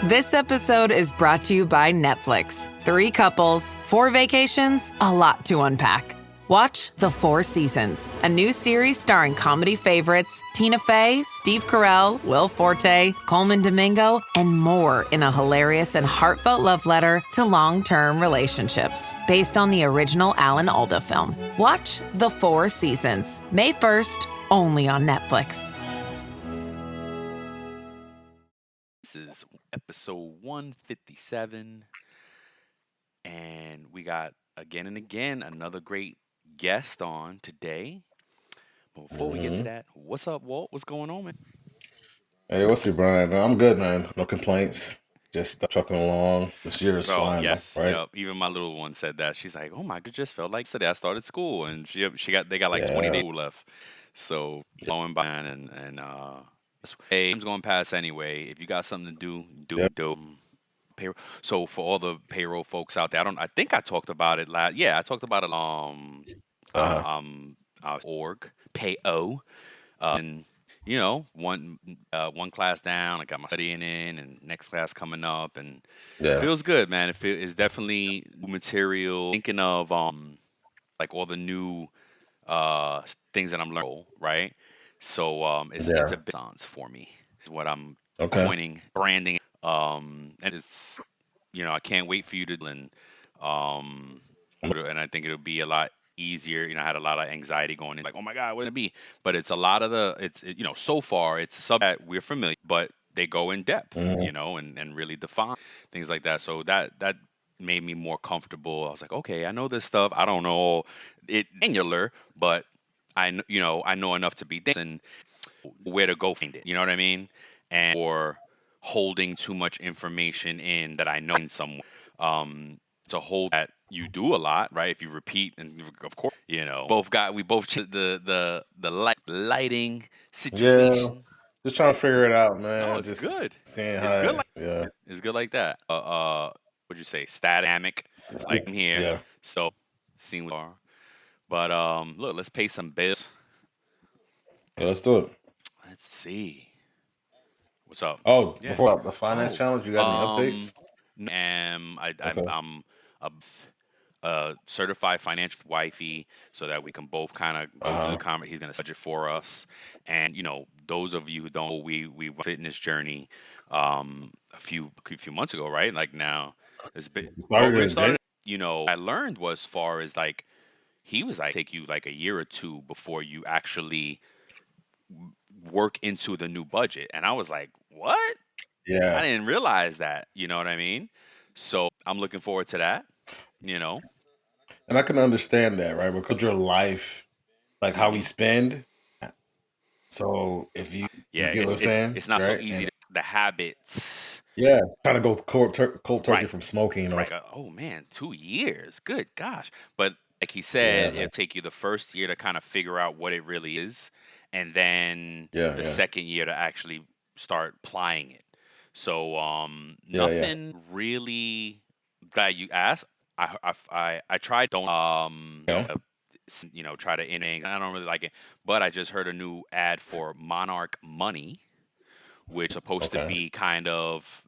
This episode is brought to you by Netflix. 3 couples, 4 vacations, a lot to unpack. Watch The 4 Seasons, a new series starring comedy favorites Tina Fey, Steve Carell, Will Forte, Coleman Domingo, and more in a hilarious and heartfelt love letter to long-term relationships. Based on the original Alan Alda film. Watch The 4 Seasons, May 1st, only on Netflix. This is episode 157, and we got again and again another great guest on today. But before we get to that, what's up, Walt? What's going on, man? Hey, what's up, Brian? I'm good, man. No complaints. Just trucking along. This year is Bro, flying by, yes, right? yep. Even my little one said that. She's like, "Oh my, it just felt like today I started school," and they got like 20 Yeah. days left, so going by and hey, time's going past anyway. If you got something to do Yep. payroll. So for all the payroll folks out there, I think I talked about it last. Yeah, I talked about it. Uh-huh. Org payo, and one class down. I got my studying in, and next class coming up, and Yeah. feels good, man. It's definitely new material. Thinking of like all the new things that I'm learning, right? So it's Yeah. a balance for me. Is what I'm Okay. coining, branding, and it's I can't wait for you to and I think it'll be a lot easier. I had a lot of anxiety going in, like, oh my God, what would it be? But it's a lot of so far it's sub that we're familiar, but they go in depth, Mhm. and really define things like that. So that made me more comfortable. I was like, okay, I know this stuff. I don't know it angular, but I know enough to be and where to go find it. You know what I mean? And or holding too much information in that I know in some to hold that you do a lot, right? If you repeat, and of course, we both lighting Yeah. situation. Just trying to figure it out, No, man. it's Just good. seeing It's good. how, yeah. It's good like that. What'd you say? Static, like I'm here. Yeah. So, seeing we are. But look, let's pay some bills. Yeah, let's do it. Let's see. What's up? Oh, Yeah. before the finance Oh, challenge, you got any updates? I'm Okay. a certified financial wifey, so that we can both kind of go through the Uh-huh. comment. He's going to budget for us, and those of you who don't, know, we went fitness journey a few months ago, right? Like now, it's been You well, started we in January? started. I learned was far as like he was like take you like a year or two before you actually work into the new budget, and I was like, what? I Yeah. didn't realize that. You know what I mean? So I'm looking forward to that. You know. And I can understand that, right? Because your life, like how we hmm spend. So if you Yeah, get what it's I'm it's saying, it's not so right? easy And to the habits. yeah, trying to go cold turkey Right. from smoking, Right. Oh man, 2 years. Good gosh. But like he said, Yeah, it'll man. take you the first year to kind of figure out what it really is, and then Yeah, the yeah. second year to actually start applying it. So Yeah, yeah. nothing really. Glad you asked. I tried don't Yeah. try to inning. I don't really like it, but I just heard a new ad for Monarch Money, which is supposed to Okay. be kind of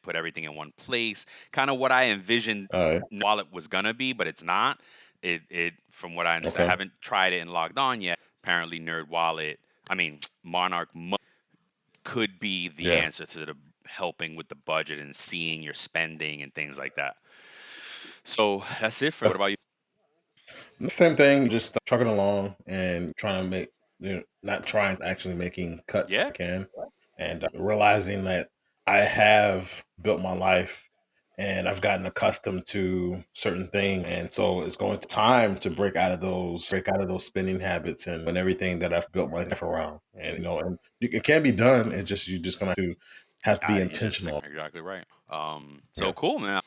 put everything in one place, kind of what I envisioned All right. wallet was gonna be, but it's not. It from what I understand, I Okay. haven't tried it and logged on yet. Apparently, Nerd Wallet, I mean Monarch Money could be the Yeah. answer to the helping with the budget and seeing your spending and things like that. So that's it for. What about you? Same thing, just trucking along and trying to make, not trying, actually making cuts Yeah. I can, and realizing that I have built my life and I've gotten accustomed to certain things, and so it's going to time to break out of those spending habits and everything that I've built my life around. And and it can be done. It's just you're just gonna have to be You just intentional. exactly right. So Yeah. cool, man.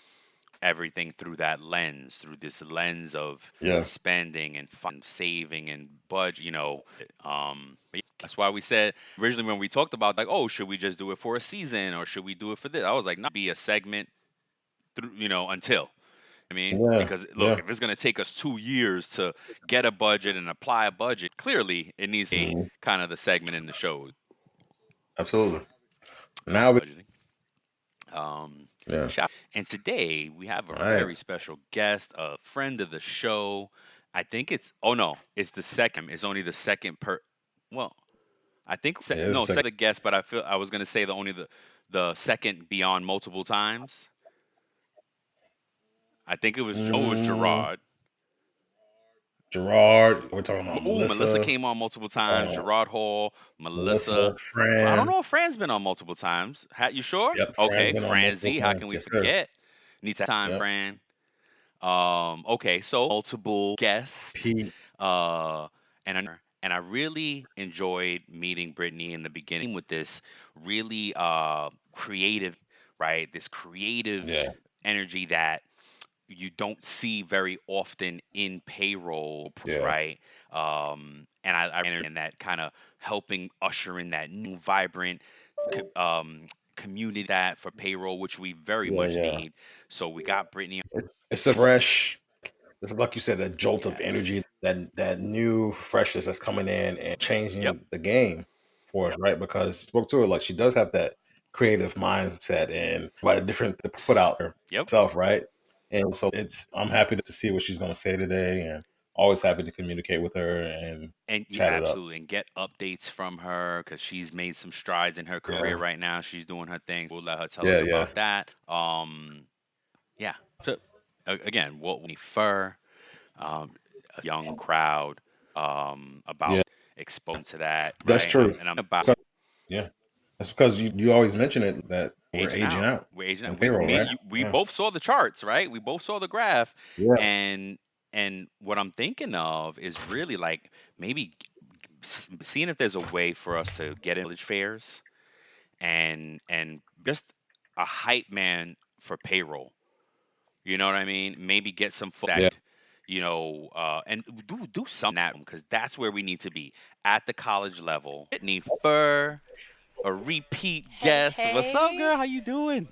Everything through that lens, through this lens of Yeah. spending and fun saving and budget, but yeah, that's why we said originally when we talked about like, oh, should we just do it for a season or should we do it for this? I was like, not be a segment through, until. I mean, Yeah. because look, Yeah. if it's going to take us 2 years to get a budget and apply a budget, clearly it needs a Mhm. kind of the segment in the show. Absolutely. Now we Budgeting. Yeah. Shout. And today we have a All right. very special guest, a friend of the show. I think it's oh no, it's the second. It's only the second well, I think Yeah, it's no, second. second the guest, but I feel I was gonna say the second beyond multiple times. I think it was Mm, Gerard. Gerard. We're talking about Ooh, Melissa Melissa. came on multiple We're talking times. about Melissa Hall, Melissa, Melissa. I don't Fran. know if Fran's been on multiple times. You sure? Yep, Fran's Okay, been on Fran multiple Z. How times. can we Yes, sir. forget? Need time, Yep. Fran. Okay, so multiple guests. Pete. Uh, and I really enjoyed meeting Brittany in the beginning with this really creative, right? This creative Yeah. energy that you don't see very often in payroll, Yeah. right? And I and that kind of helping usher in that new vibrant community that for payroll, which we very Yeah. much Yeah. need. So we got Brittany. It's a fresh. It's like you said, that jolt of energy, Yes. that new freshness that's coming in and Yep. changing the game for us, right? Because spoke to her, like, she does have that creative mindset and by the different to put out Yep. herself, right? And so I'm happy to see what she's going to say today, and always happy to communicate with her and And you chat it up. absolutely and get updates from her because she's made some strides in her career Yeah. right now. She's doing her thing. We'll let her tell us Yeah. Yeah. about that. Yeah. So again, Brittany Furr, a young crowd, Yeah. about exposed to that, That's right? true. And I'm about Yeah. That's because you always mention it that we're aging aging out. out We're aging in out. payroll, right? We Yeah. both saw the charts, right? We both saw the graph, Yeah. and what I'm thinking of is really like maybe seeing if there's a way for us to get in college fairs and just a hype man for payroll. You know what I mean? Maybe get some Yeah. that, and do some that because that's where we need to be at the college level. Brittany Furr, a repeat Hey, guest. What's up, hey. girl? How you doing?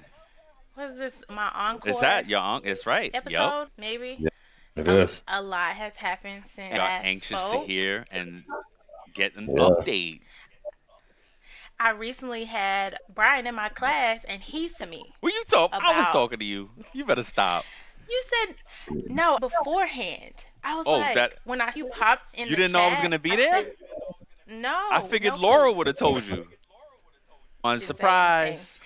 What is this? My Is encore that your uncle? It's right. Yep. episode, maybe? Yeah. It is. A lot has happened since Got I anxious to spoke. hear and get an Yeah. update. I recently had Brian in my class, and he to me What you talk? I was about, talking to you. You better stop. you said no beforehand. I was Oh, that like, when I you popped in you the didn't know I was chat, gonna be I there? said, I no, figured no Laura clue. would have told you. On She didn't say anything. surprise.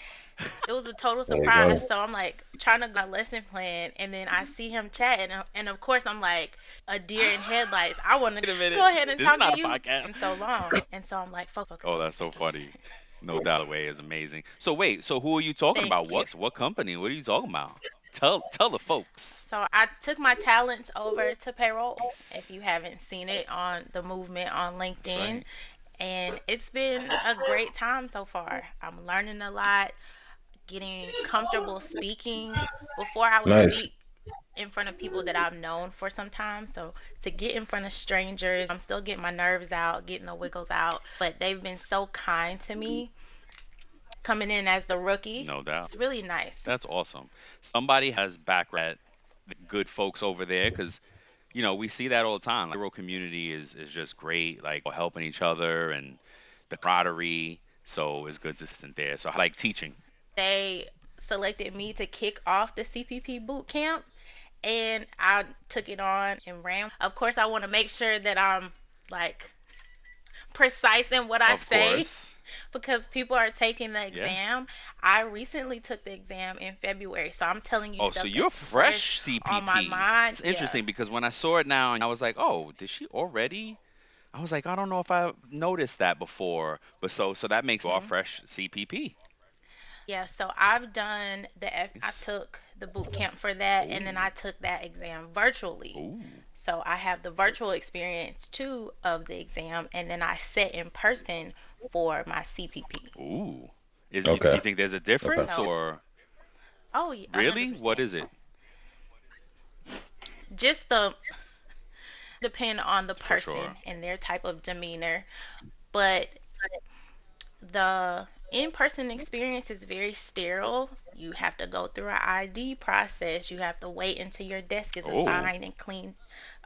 It was a total There you go. surprise. So I'm like trying to go my lesson plan, and then I see him chatting, and of course I'm like a deer in headlights. I want to Wait a minute. go ahead and This is talk to not a you podcast. in so long, and so I'm like, focus, Oh, that's focus, so focus. funny. No doubt the way is amazing. So wait, so who are you talking about? Thank you. What company? What are you talking about? Tell the folks. So I took my talents over to payroll. If Nice. you haven't seen it on the movement on That's LinkedIn, right. and it's been a great time so far. I'm learning a lot, getting comfortable speaking. Before I would Nice. speak in front of people that I've known for some time. So to get in front of strangers, I'm still getting my nerves out, getting the wiggles out. But they've been so kind to me coming in as the rookie. No doubt. It's really nice. That's awesome. Somebody has background good folks over there because we see that all the time. Like, the rural community is just great, like helping each other and the camaraderie. So it's good to sit there. So I like teaching. They selected me to kick off the CPP Bootcamp, and I took it on and ran. Of course, I want to make sure that I'm like precise in what I Of say course. because people are taking the Yeah. exam. I recently took the exam in February, so I'm telling you Oh, so stuff you're that's fresh fresh on my CPP. mind. It's Yeah. interesting because when I saw it now, and I was like, oh, did she already? I was like, I don't know if I noticed that before, but so that makes you all hmm fresh CPP. Yeah, so I've done I Nice. took the boot camp for that, and then Ooh, I took that exam virtually. ooh, So I have the virtual experience too of the exam, and then I sit in person for my CPP. ooh. You Okay. think there's a Okay. difference So, or oh, yeah, really? What 100%. is it? Just the depend on the For sure. person and their type of demeanor, but the in-person experience is very sterile. You have to go through an ID process. You have to wait until your desk is Oh, assigned and cleaned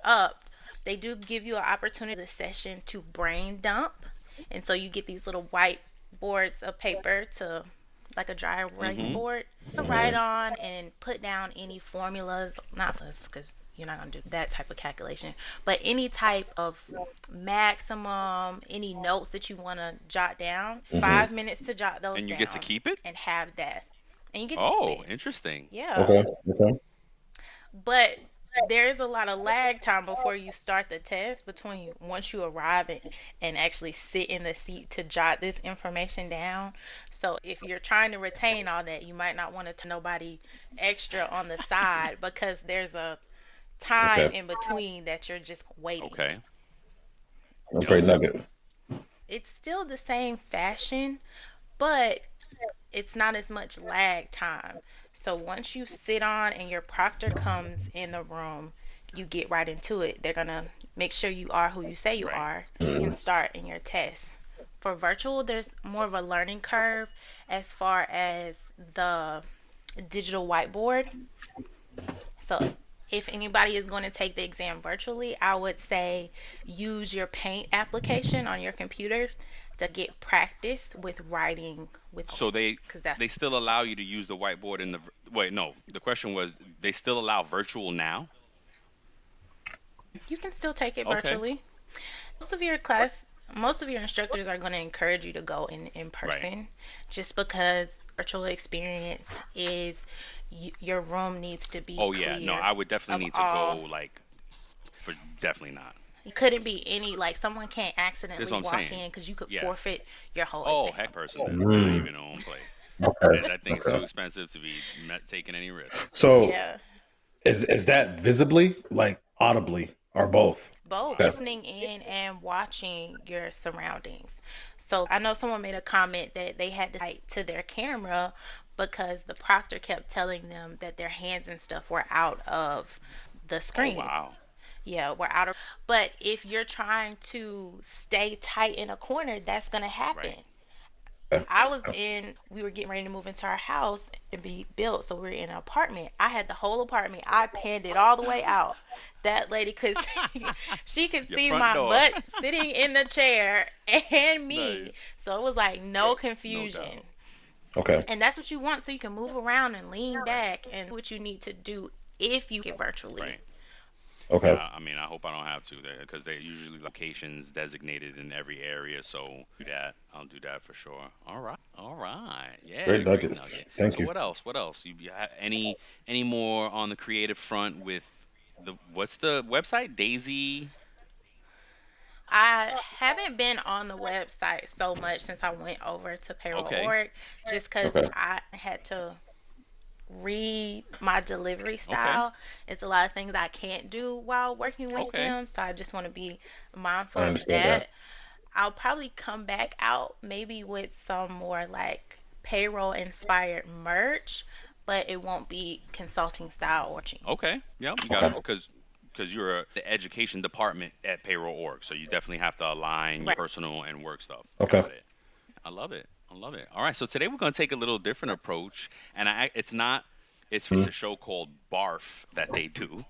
up. They do give you an opportunity the session to brain dump, and so you get these little white boards of paper to like a dry erase Mm-hmm. board. Write on and put down any formulas, not formulas, because you're not going to do that type of calculation, but any type of maximum, any notes that you want to jot down. Hmm. 5 minutes to jot those And you get to down keep it? and have that. And you get to keep Oh, it. interesting. Yeah. Okay. Okay. But there's a lot of lag time before you start the test between once you arrive and actually sit in the seat to jot this information down. So if you're trying to retain all that, you might not want to tell nobody extra on the side because there's a time Okay. in between that you're just waiting. Okay. A Yep. great nugget. It's still the same fashion, but it's not as much lag time. So once you sit on and your proctor comes in the room, you get right into it. They're going to make sure you are who you say you Right. are. You can start in your test. For virtual, there's more of a learning curve as far as the digital whiteboard. So if anybody is going to take the exam virtually, I would say use your Paint application on your computer to get practice with writing with So because they that's still allow you to use the whiteboard in the wait, no. The question was they still allow virtual now? you can still take it Okay. virtually. Most of your class, most of your instructors are going to encourage you to go in Right. person, just because virtual experience is your room needs to be Oh yeah. No, clear I would definitely of need to go all. like for definitely not. You couldn't be any like someone can't That's accidentally what I'm walk saying. in because you could Yeah. forfeit your whole Oh, exam. heck person then. Not Mm. even on play. Okay. That thing is too Okay. expensive to be taking any risk. So Yeah, is that visibly, like audibly, or both? both Okay. listening in and watching your surroundings. So I know someone made a comment that they had to write to their camera because the proctor kept telling them that their hands and stuff were out of the Oh screen. wow. Yeah, we're out of. But if you're trying to stay tight in a corner, that's gonna happen. Right. Okay. We were getting ready to move into our house and be built, so we were in an apartment. I had the whole apartment. I panned it all the way out. That lady could see, she could Your see front my door. butt sitting in the chair and me. Nice. So it was like no No confusion. doubt. Okay. And that's what you want so you can move around and lean back and do what you need to do if you get virtually. Right. Okay. I mean, I hope I don't have to there because they're usually locations designated in every area. So do that. I'll do that for sure. All right. All right. Yeah. Great Great nugget. nugget. Thank So you. what else? What else? Any more on the creative front with the what's the website? Daisy. I haven't been on the website so much since I went over to Payroll Okay. Org just because Okay. I had to read my delivery Okay. style. It's a lot of things I can't do while working with Okay. them, so I just want to be mindful I of understand that. that. I'll probably come back out maybe with some more like payroll inspired merch, but it won't be consulting style or teaching. Okay. Yep. You got Okay. to because you're the education department at Payroll Org, so you definitely have to align your Right. personal and work stuff. Okay. Got it. I love it. I love it. All right, so today we're going to take a little different approach, and it's not. It's Mhm. a show called Barf that they do,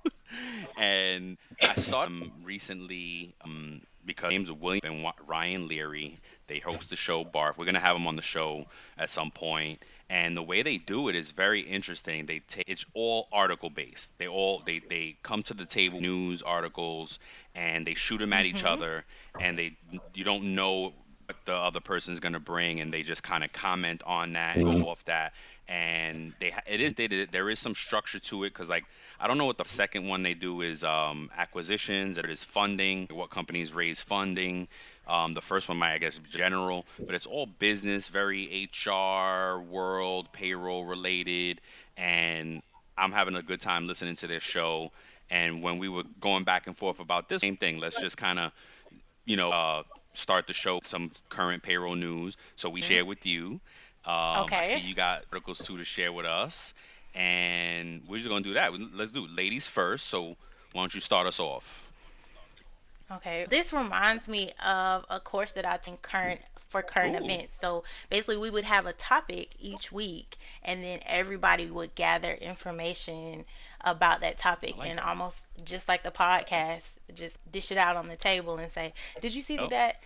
and I started recently because James William and Ryan Leary. They host the show Barf. We're gonna have them on the show at some point, and the way they do it is very interesting. It's all article based. They come to the table news articles and they shoot them at each Mhm. other, and you don't know what the other person's going to bring, and they just kind of comment on that and Mhm. go off that. And it is stated there is some structure to it because like I don't know what the second one they do is acquisitions, it is funding, what companies raise funding. The first one might I guess general, but it's all business, very HR world, payroll related, and I'm having a good time listening to this show. And when we were going back and forth about this same thing, let's just kind of start the show with some current payroll news. So we Mhm. share with you. I see Okay. you got articles too to share with us, and we're just gonna do that. Let's do ladies first. So why don't you start us off? Okay. This reminds me of a course that I took current Ooh, events. So basically we would have a topic each week and then everybody would gather information about that I topic like and that. almost just like the podcast, just dish it out on the table and say, "Did you see Yep. that?"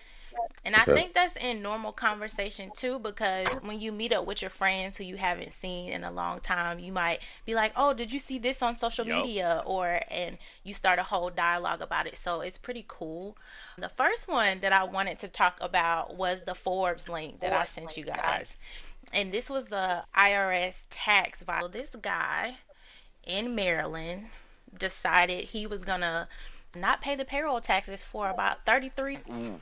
And I Okay. think that's in normal conversation too, because when you meet up with your friends who you haven't seen in a long time, you might be like, "Oh, did you see this on social Yup. media?" And you start a whole dialogue about it. So it's pretty cool. The first one that I wanted to talk about was the Forbes link that I sent you guys. And this was the IRS tax This guy in Maryland decided he was gonna not pay the payroll taxes for about 33 Ooh.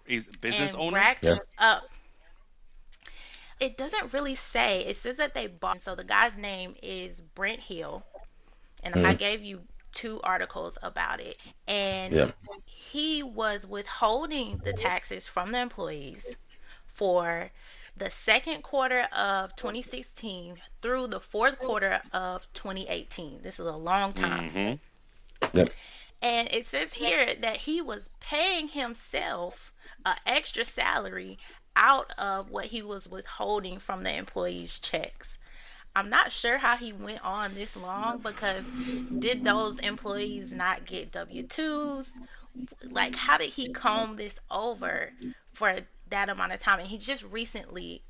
He's a business and owner. racked up. It doesn't really say. It says that they bought. So the guy's name is Brent Hill, and I Mhm. gave you two articles about it. And Yeah. he was withholding the taxes from the employees for the second quarter of 2016 through the fourth quarter of 2018. This is a long time. Mm-hmm. Yep. And it says here that he was paying himself an extra salary out of what he was withholding from the employees' checks. I'm not sure how he went on this long because did those employees not get W-2s? Like, how did he comb this over for that amount of time? And he just recently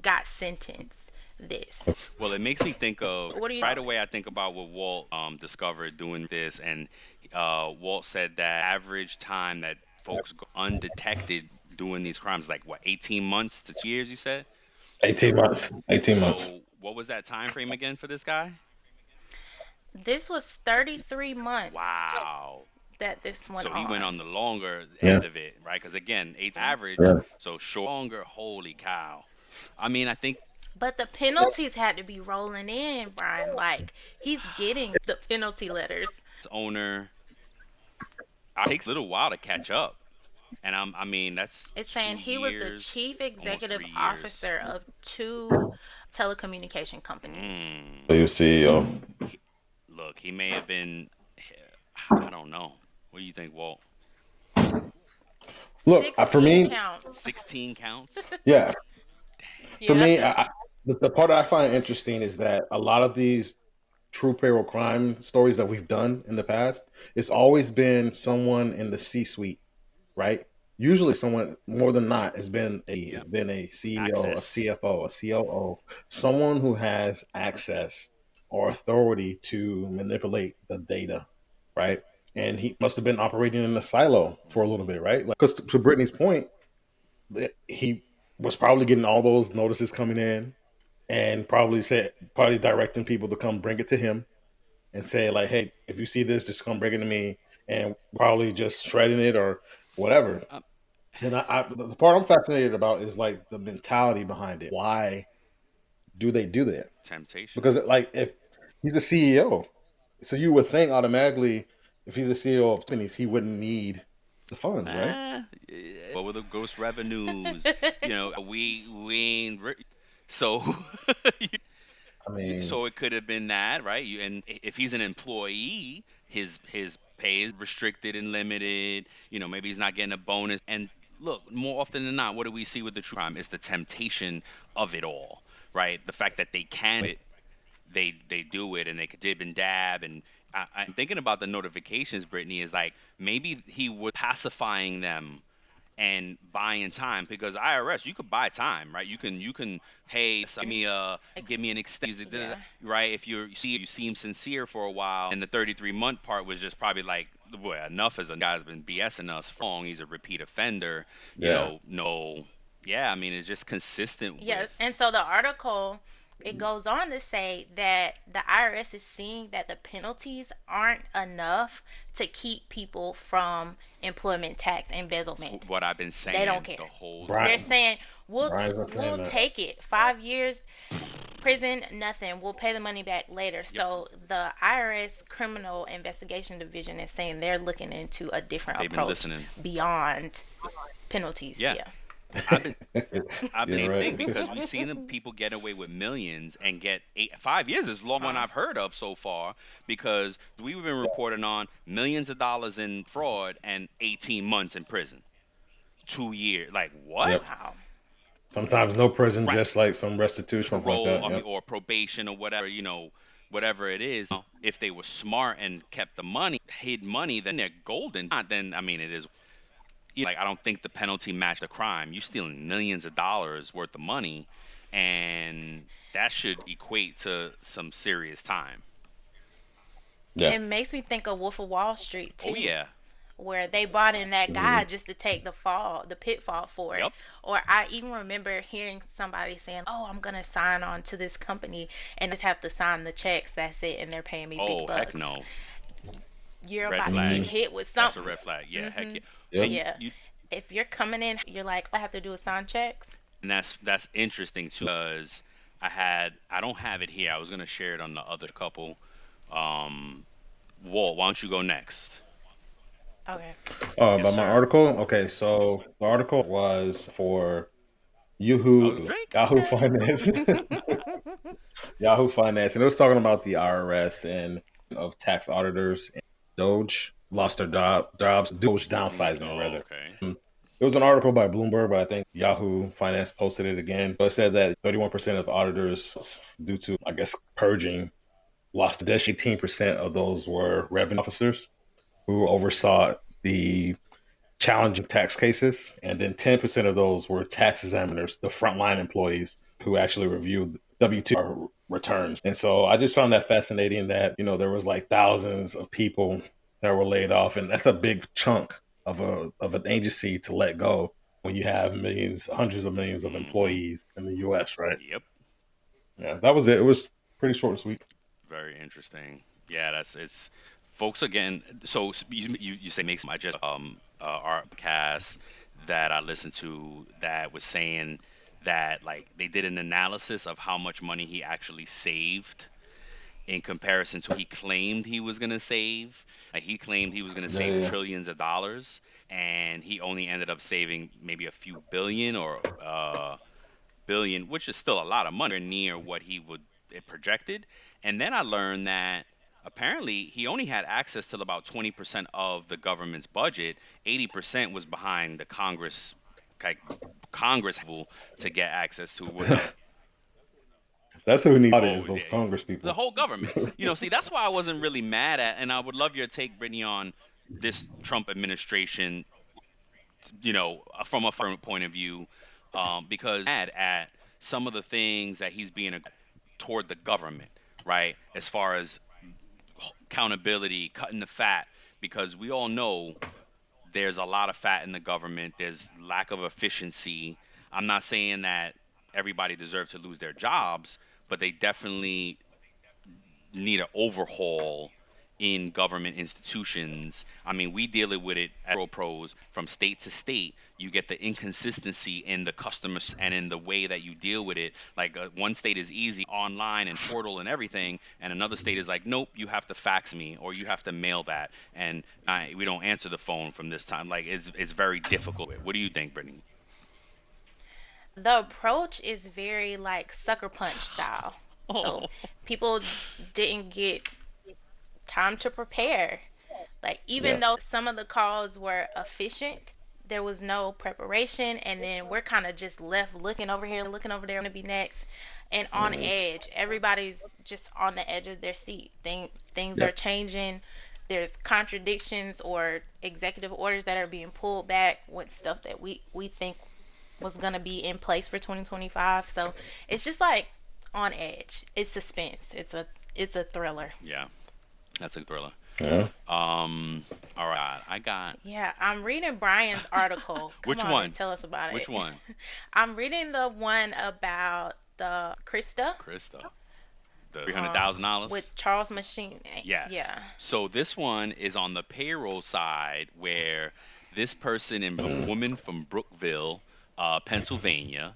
got sentenced this. Well, it makes me think of What do you right away. I think about what Walt discovered doing this, and Walt said that average time that folks go undetected doing these crimes, like what, 18 months to 2 years, you said? 18 months. 18 months. So what was that time frame again for this guy? This was 33 months Wow. that this went So he went on. on the longer Yeah. end of it, right? Because again, eight's average, Yeah. so short, longer. Holy cow! I mean, I think But the penalties had to be rolling in, Brian. Like, he's getting the penalty letters. this owner, it takes a little while to catch up, and I mean, that's It's saying two he was the years, chief almost executive 3 years. officer of two telecommunication companies. So Mm. you CEO. He, look, he may have been. I don't know. What do you think, Walt? Look, for 16 me, counts. 16 counts? yeah, for Yeah. me, the part that I find interesting is that a lot of these true payroll crime stories that we've done in the past, it's always been someone in the C-suite, right? Usually, someone more than not has Yep. been a CEO, a Access. CFO, a COO, someone who has access or authority to manipulate the data, right? And he must have been operating in a silo for a little Hmm. bit, right? Because to Brittany's point, he was probably getting all those notices coming in and probably directing people to come bring it to him and say like, "Hey, if you see this, just come bring it to me," and probably just shredding it or whatever. Um, And the part I'm fascinated about is like the mentality behind it. Why do they do that? temptation. Because like if he's the CEO, so you would think automatically if he's the CEO of companies, he wouldn't need the funds, right? Yeah, what were the gross revenues? We ain't so I mean, so it could have been that, right? And if he's an employee, his pay is restricted and limited. Maybe he's not getting a bonus. And look, more often than not, what do we see with the true crime? It's the temptation of it all, right? The fact that they can it, they do it, and they could dib and dab. And I'm thinking about the notifications, Brittany, is like maybe he was pacifying them and buying time, because IRS, you could buy time, right? You can, hey, so give me an extension, Yeah. right? If you seem sincere for a while, and the 33-month part was just probably like, well, enough as a guy's been BSing us for long. He's a repeat offender, yeah, no, yeah. I mean, it's just consistent Yes, with. and so the article it goes on to say that the IRS is seeing that the penalties aren't enough to keep people from employment tax embezzlement. What I've been They don't saying care. the whole They're Brian. time. saying Brian's not saying we'll that. take it. 5 years prison, nothing. We'll pay the money back later. Yep, So the IRS Criminal Investigation Division is saying they're looking into a different they've been approach listening. beyond penalties. Yeah, Yeah. I've been I've been You're same thing, right. because we've seen them people get away with millions and get 5 years is the long one Uh, I've heard of so far, because we've been reporting on millions of dollars in fraud and 18 months in prison, 2 years. Like what? Yep. wow. Sometimes no prison, Right, just like some restitution, something like parole, that. I mean, Yep. or probation or whatever, whatever it is. If they were smart and kept the money, hid money, then they're golden. Not then, I mean, it is. like I don't think the penalty matched the crime. You stealing millions of dollars worth of money, and that should equate to some serious time. Yeah. It makes me think of Wolf of Wall Street Oh too, yeah. where they brought in that Mhm. guy just to take the pitfall for it. Yep. Or I even remember hearing somebody saying, "Oh, I'm gonna sign on to this company and just have to sign the checks. That's it, and they're paying me big Oh heck bucks." no. You're Red about to get flag. Mhm. hit with That's a something. red flag. Yeah. Heck Mhm. yeah. Yep. And Yeah. you If you're coming in, you're like, "All I have to do is sign checks." and that's interesting too because I don't have it here. I was gonna share it on the other couple. Um, Walt, why don't you go next? Okay. Yes, By my sir. article. Okay, so the article was for Oh, Yahoo drink. Yahoo Okay. Finance. Yahoo Finance, and it was talking about the IRS and of tax auditors. And Doge lost their jobs. Doge downsizing Oh, rather. okay. It was an article by Bloomberg, but I think Yahoo Finance posted it again. But it said that 31% of auditors, due to I guess purging, lost their dish. 18% of those were revenue officers who oversaw the challenging tax cases, and then 10% of those were tax examiners, the frontline employees who actually reviewed W-2 returns. And so I just found that fascinating that, there was like thousands of people that were laid off, and that's a big chunk of an agency to let go when you have millions, hundreds of millions of Mm-hmm. employees in the US, right? Yep. Yeah, that was it. It was pretty short and sweet. Very interesting. Yeah, that's it's folks again. So you say makes I just our cast that I listened to that was saying that like they did an analysis of how much money he actually saved in comparison to he claimed he was gonna save. Like he claimed he was gonna Yeah, save yeah, trillions of dollars, and he only ended up saving maybe a few billion or billion, which is still a lot of money, near what he would it projected. And then I learned that apparently he only had access to about 20% of the government's budget. 80% was behind the Congress, like Congress to get access to was yeah. That's who we need audit is oh those Congress the people. whole government. See that's why I wasn't really mad at, and I would love your take, Brittany, on this Trump administration. From a firm point of view, because mad at some of the things that he's being toward the government, right? As far as accountability, cutting the fat, because we all know there's a lot of fat in the government. There's lack of efficiency. I'm not saying that everybody deserves to lose their jobs, but they definitely need an overhaul in government institutions. I mean, we deal with it at Pros from state to state. You get the inconsistency in the customers and in the way that you deal with it. Like one state is easy online and portal and everything, and another state is like, nope, you have to fax me or you have to mail that, and we don't answer the phone from this time. Like it's very difficult. What do you think, Brittany? The approach is very like sucker punch style. So Oh, people didn't get time to prepare. Like even Yeah. though some of the calls were efficient, there was no preparation, and then we're kind of just left looking over here, looking over there, to be next, and on Mhm. edge. Everybody's just on the edge of their seat. Things Yeah. are changing. There's contradictions or executive orders that are being pulled back with stuff that we think was gonna be in place for 2025. So it's just like on edge. It's suspense. It's a thriller. yeah, that's a thriller. Yeah. All right, I got Yeah, I'm reading Brian's article. Come which on and one? tell us about Which it. one? I'm reading the one about the Krista, Krista. The three hundred um, thousand dollars. with Charles Machine. Yes. Yeah. So this one is on the payroll side, where this person, a Mhm. woman from Brookville, Pennsylvania,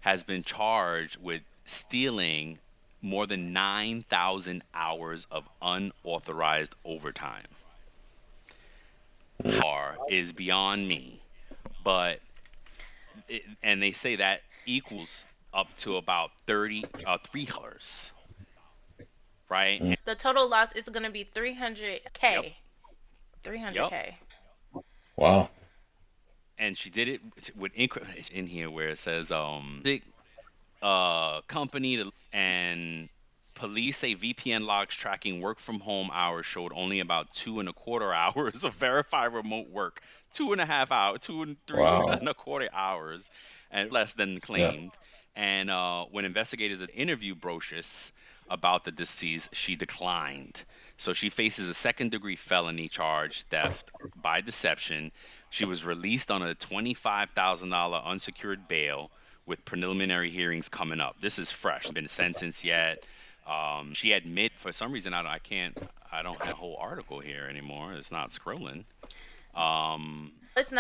has been charged with stealing more than 9,000 hours of unauthorized overtime. Is beyond me, but and they say that equals up to about 3 dollars, right? Mhm. The total loss is gonna be Yep, 300K. yep. 300K. Wow. And she did it with increments in here where it says company to, and Police say VPN logs tracking work from home hours showed only about 2.25 hours of verified remote work. 2.5 hours, two and three Wow. and a quarter hours, and less than Yeah. claimed. And when investigators interviewed Brocious about the deceased, she declined. So she faces a second-degree felony charge, theft by deception. She was released on a $25,000 unsecured bail with preliminary hearings coming up. This is fresh. Been sentenced yet. She admit for some reason I don't have a whole article here anymore. It's not scrolling. It's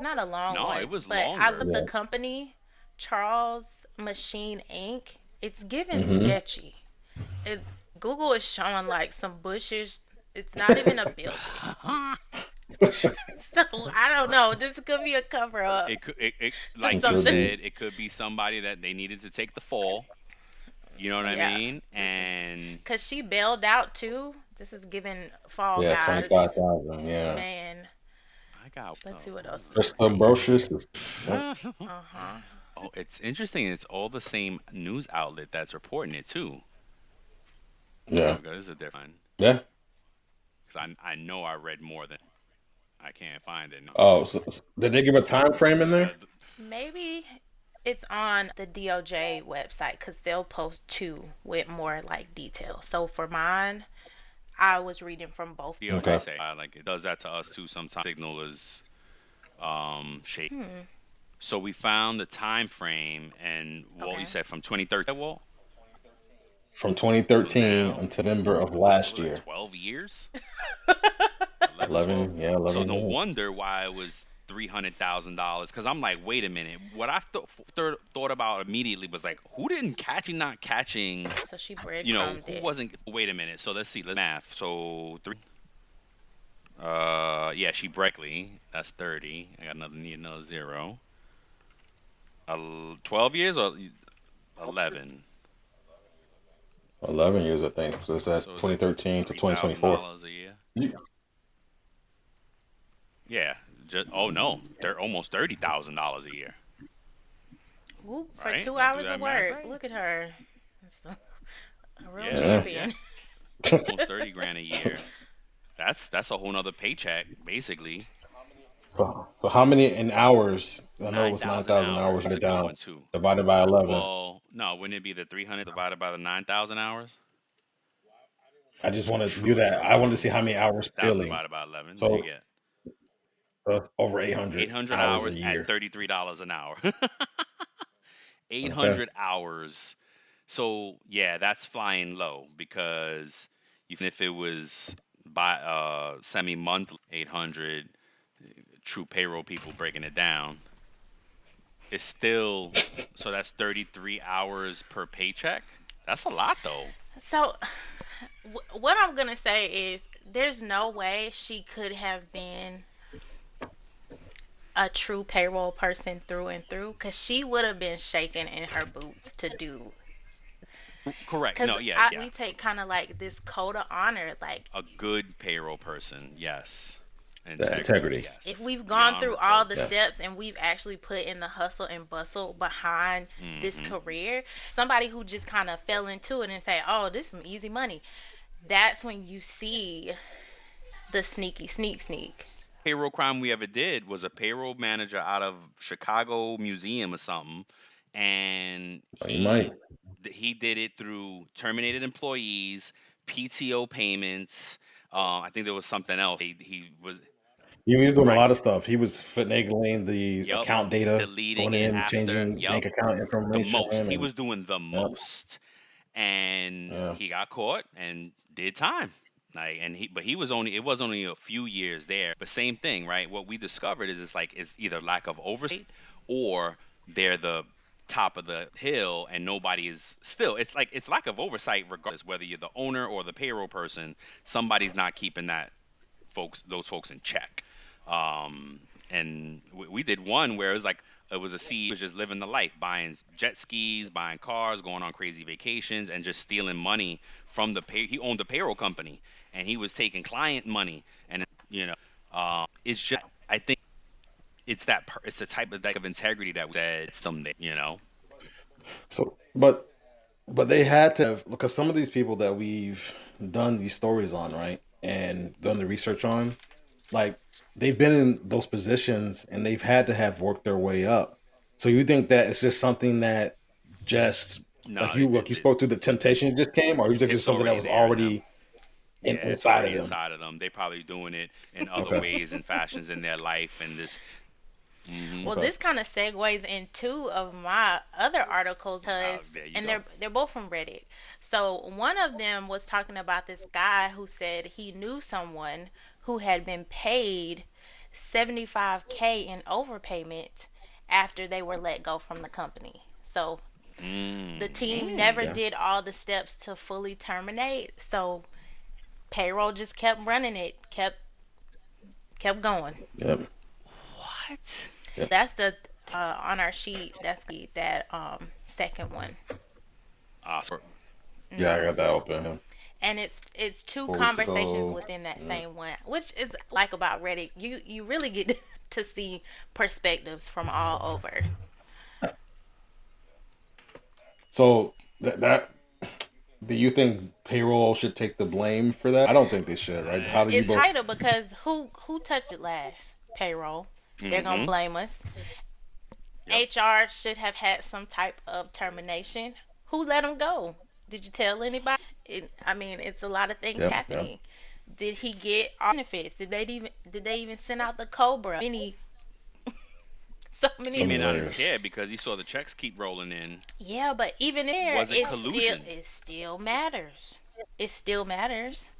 not a long No, it one, was but I longer. looked the Yeah. company, Charles Machine Inc. It's given Mm-hmm. sketchy. It Google is showing like some bushes. It's not even a building. So I don't know. This could be a cover up to Like It you could something. be. said, it could be somebody that they needed to take the fall. You know what I Yeah, mean? this is And because she bailed out too. This is giving Fall Yeah, Guys. 25,000. Yeah. Man, I got let's see what else is Just on the here. brochures. Yep. Uh huh. Oh, it's interesting. It's all the same news outlet that's reporting it too. Yeah. Okay, this is a different. Yeah. Because I know I read more than I can't find it. No. Oh, so did they give a time frame in there? Uh, Maybe it's on the DOJ website because they'll post two with more like detail. So for mine, I was reading from both. DOJ Okay. say like it does that to us too. Sometimes signal is shaky. Hmm. So we found the time frame, and Walt, you Okay. said from 2013. Walt. From So 2013 now, until November of so last was that year. 12 years? 11, 12. 11. Yeah, So 11 no years. wonder why it was $300,000. Because I'm like, wait a minute. What I thought about immediately was like, who didn't catch you not catching? So she breadcrumbed Who it. wasn't? Wait a minute. So let's see. Let's math. So three. Yeah, she Breckley. That's 30. I got need another zero. 12 years or 11? 11 years, I think. So that's So is it 2013 to 2024. $3,000 a year? You- Yeah. Oh no, they're almost $30,000 a year, Ooh, for right? two Did I do hours that of math work. right? Look at her. That's a real Yeah, Yeah. yeah. champion. Almost 30 grand a year. That's a whole nother paycheck, basically. So how many in hours? I know it was 9,000 9,000 hours. hours. Write It's a it good down. one too. Divided by 11. Well, no, wouldn't it be the 300 divided by the 9,000 hours? I just want to do True, that. true, I wanted to true. see how many hours 1,000 billing. divided by 11. What do you So get? that's over 800 800 hours a hours at year. $33 an hour. Okay. 800 hours. So yeah, that's flying low because even if it was by semi-monthly 800, true payroll people breaking it down, it's still so that's 33 hours per paycheck. That's a lot though. So, what I'm gonna say is, there's no way she could have been a true payroll person through and through, because she would have been shaking in her boots to do. Correct. Because No, yeah, yeah. we take kind of like this code of honor, like A good payroll person, yes. The Integrity, integrity. if yes. we've The gone honor through all code. the Yeah. steps and we've actually put in the hustle and bustle behind this Hmm. career, somebody who just kind of fell into it and say, "Oh, this is some easy money," that's when you see the sneaky sneak. Payroll crime we ever did was a payroll manager out of Chicago Museum or something, and You might. he did it through terminated employees, PTO payments. I think there was something else. He was He was doing a right. lot of stuff. He was finagling the Yep, account data, deleting going it in, after. changing Yep, bank account the information, most. He and was doing the yeah, most, and yeah. he got caught and did time. Like, and he was only it was only a few years there, but same thing, right? What we discovered is it's like it's either lack of oversight or they're the top of the hill and nobody is still. It's like it's lack of oversight regardless whether you're the owner or the payroll person. Somebody's not keeping those folks in check. And we did one where it was like it was a CEO was just living the life, buying jet skis, buying cars, going on crazy vacations, and just stealing money from the pay. He owned a payroll company, and he was taking client money, and it's just I think it's the type of integrity that we said it's them there. So, but But they had to have, because some of these people that we've done these stories on, right, and done the research on, like they've been in those positions and they've had to have worked their way up. So you think that it's just something that just No, like you spoke to, the temptation just came, or you think it's it's something that already was there in them. already Yeah, it's inside already of them? inside of them. They probably doing it in other Okay. ways and fashions in their life, and this. Well, Okay. this kind of segues in two of my other articles because, There you and go. they're both from Reddit. So one of them was talking about this guy who said he knew someone who had been paid 75K in overpayment after they were let go from the company. So the team never Yeah. did all the steps to fully terminate. So payroll just kept running it, kept going. Yep. What? Yep. That's the on our sheet. That's that second one. So Yeah, I Hmm. got that open. Yeah. And it's two 4 weeks conversations ago. within that Yeah. same one, which is like about Reddit. You really get to see perspectives from all over. So that do you think payroll should take the blame for that? I don't think they should, right? How do you It's both? harder because who touched it last? Payroll. They're gonna mm-hmm. blame us. Yep. HR should have had some type of termination. Who let them go? Did you tell anybody? I mean, it's a lot of things Yep. Yeah. happening. Did he get all benefits? Did they even send out the Cobra? So He many. So may many not have layers. cared because he saw the checks keep rolling in. Yeah, but even there, Was it collusion? it still matters. It still matters.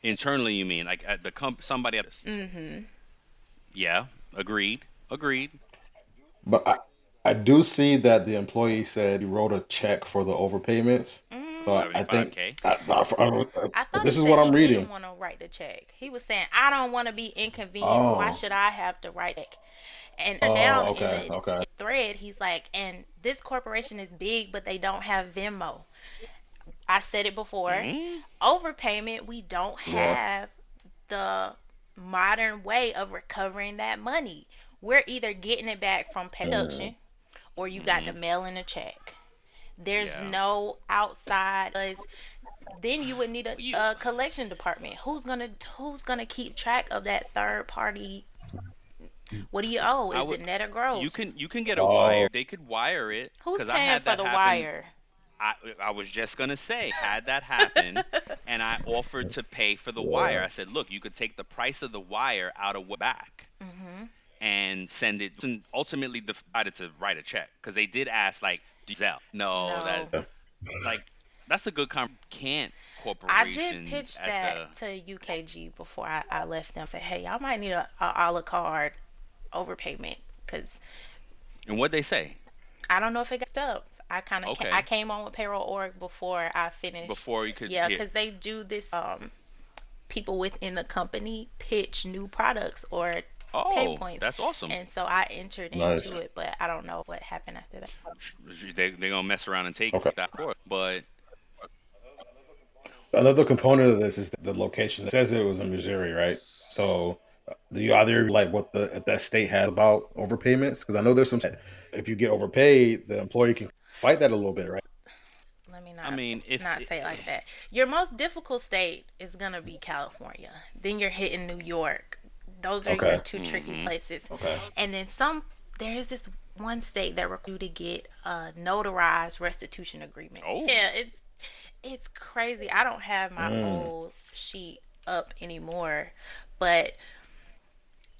Internally, you mean like at the somebody at Mhm. Yeah, agreed. Agreed. But I do see that the employee said he wrote a check for the overpayments. So Mm. I think 75K. I thought he this is said what he I'm didn't reading. want to write the check. He was saying, "I don't want to be inconvenienced. Why Oh. should I have to write it?" And Oh. down in Okay. the Okay. thread, he's like, "And this corporation is big, but they don't have Venmo." I said it before. Mm? Overpayment, we don't Yeah. have the modern way of recovering that money. We're either getting it back from Mm. production or you got to Mm-hmm. mail in a check. There's Yeah. no outside. Then you would need You a collection department. Who's gonna keep track of that third party? What do you owe? I Is would it net or you gross? can get a Oh. wire. They could wire it Who's because I paying had for that the happen. wire? I was just gonna say had that happen, and I offered to pay for the wire. Yeah. I said, look, you could take the price of the wire out of what back Mhm. and send it. And ultimately, decided to write a check because they did ask like, do you Zelle? No, that No. Yeah. like that's a good can't I did corporations pitch at the that to UKG before I left them. Say, hey, y'all might need a la carte overpayment because and what they say. I don't know if it got up. I Okay, came on with payroll org before I finished. before you could Yeah, hit. because they do this. People within the company pitch new products or pain Oh, points, that's awesome. and so I entered into Nice. it, but I don't know what happened after that. They're gonna mess around and take Okay. that, of course. But Another component of this is the location. It says it was in Missouri, right? So, do you either like what the if that state has about overpayments? Because I know there's some. If you get overpaid, the employee can fight that a little bit, right? Let me I not mean, if not say it like that. Your most difficult state is gonna be California. Then you're hitting New York. Those are your Okay. two tricky hmm places. Okay. And then there is this one state that requires you to get a notarized restitution agreement. oh, Yeah, it's crazy. I don't have my Mm. old sheet up anymore, but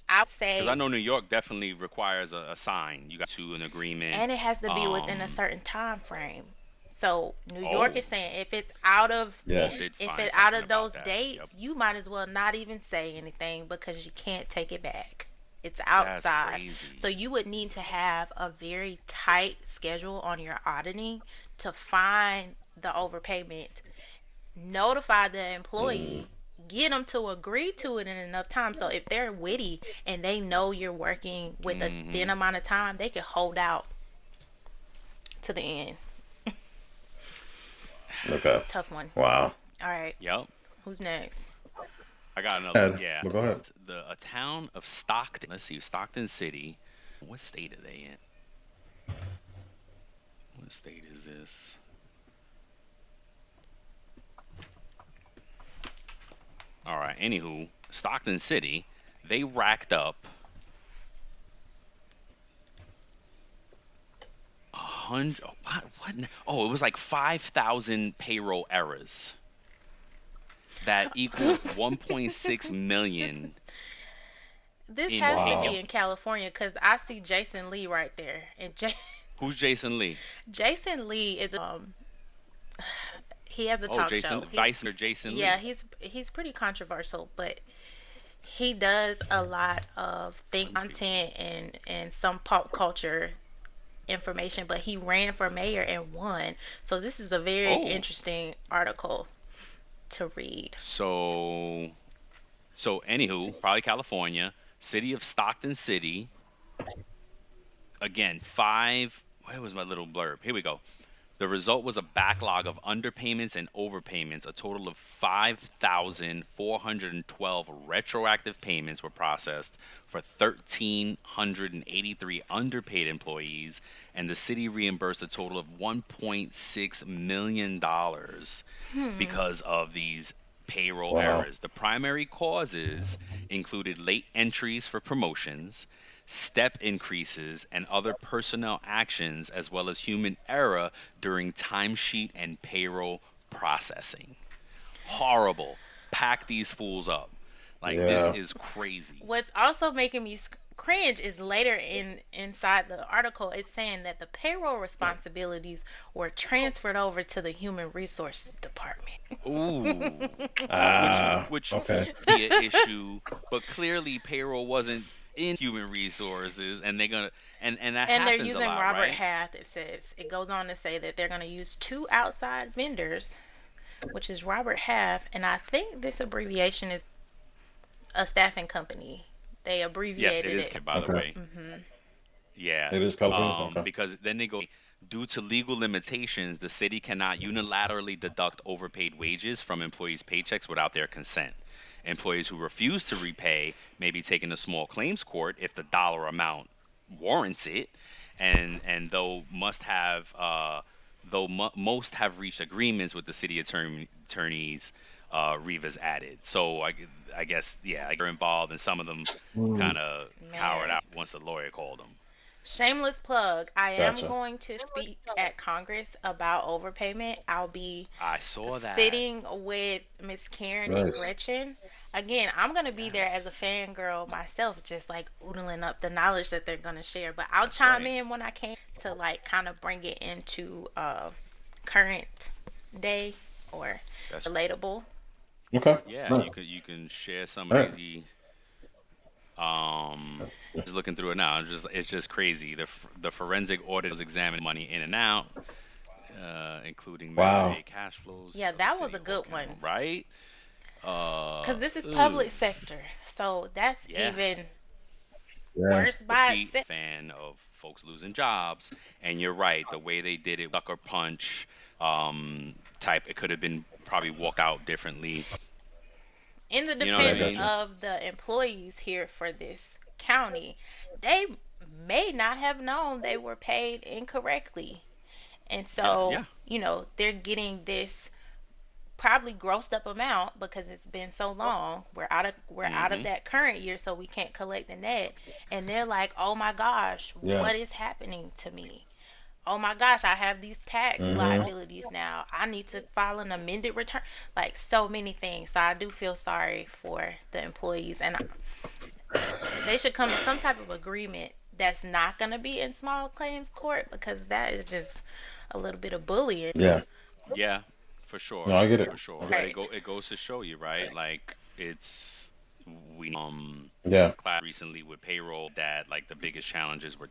I would because I say, know New York definitely requires a sign. You got to an agreement. and it has to be within a Um, certain time frame. So New York oh, is saying if it's out of I Yes. did if find it out something of about those that. Yep, dates, you might as well not even say anything because you can't take it back. It's that's outside. So crazy. you would need to have a very tight schedule on your auditing to find the overpayment, notify the Mm. employee, get them to agree to it in enough time. So if they're witty and they know you're working with a hmm thin amount of time, they can hold out to the end. Okay. Tough one. Wow. All right, Yep, who's next? I got another one. Ed, Yeah, but go ahead. a town of Stockton. Let's see, Stockton City. What state are they in? What state is this? right. Anywho, Stockton City, they racked up 100. What? Oh, it was like 5,000 payroll errors that equaled 1.6 million This in has to payment. be in California because I see Jason Lee right there, and Who's Jason Lee? Jason Lee is he has a Oh, talk Jason show. Vice or Jason Yeah, Lee. he's pretty controversial, but he does a lot of think content and some pop culture information. But he ran for mayor and won, so this is a very Oh, interesting article to read. so anywho, probably California, city of Stockton City. Again, five. Where was my little blurb? Here we go. The result was a backlog of underpayments and overpayments. A total of 5,412 retroactive payments were processed for 1,383 underpaid employees, and the city reimbursed a total of $1.6 million Hmm. because of these payroll Wow. errors. The primary causes included late entries for promotions, step increases, and other personnel actions, as well as human error during timesheet and payroll processing. Horrible. Pack these fools up. Like, this Yeah. is crazy. What's also making me cringe is later inside the article it's saying that the payroll responsibilities were transferred over to the human resources department. Ooh. Which Okay. could be an issue, but clearly payroll wasn't in human resources, and they're gonna and that And they're happens a using lot, Robert right? Half. It goes on to say that they're going to use two outside vendors, which is Robert Half, and I think this abbreviation is a staffing company. They Yes, it abbreviated is, it. by the Okay. way. Hmm. Yeah. It is California. Okay. Because then they go, due to legal limitations, the city cannot unilaterally deduct overpaid wages from employees' paychecks without their consent. Employees who refuse to repay may be taken to small claims court if the dollar amount warrants it, and most have reached agreements with the city attorneys. Rivas added. So I guess, yeah, they're involved, and some of them Mm, kind of cowered Man. out once the lawyer called them. Shameless plug. I am gotcha. going to speak at Congress about overpayment. I'll be I saw that. sitting with Miss Karen and Nice. Gretchen. Again, I'm going to be there as a Yes, fangirl myself, just like oodling up the knowledge that they're going to share. But I'll that's chime right. in when I can to like kind of bring it into current day or That's relatable. Okay. Yeah. Nice. You can share some All right. crazy. Just looking through it now. It's just crazy. The forensic audit was examining money in and out, including Wow. measure cash flows Yeah, of the that was city a hall good account. one. Right? Because this is Ugh. public sector. So that's Yeah. even Yeah. worse But by see, itself. fan of folks losing jobs, and you're right. The way they did it, sucker punch, type. It could have been probably walked out differently. In the You know what I Yeah. defense mean? Gotcha. of the employees here for this county, they may not have known they were paid incorrectly. And Yeah. so, Yeah. they're getting this probably grossed up amount because it's been so long. We're out of Mm-hmm. that current year, so we can't collect the net. And they're like, "Oh my gosh, Yeah. what is happening to me? Oh my gosh, I have these tax Mm-hmm. liabilities now. I need to file an amended return." Like so many things. So I do feel sorry for the employees, and they should come to some type of agreement that's not going to be in small claims court because that is just a little bit of bullying. Yeah. Yeah, for sure, No, I get it. for I sure. get But it. Right. it goes to show you, right? Like, it's we Yeah. class recently with payroll that like the biggest challenges were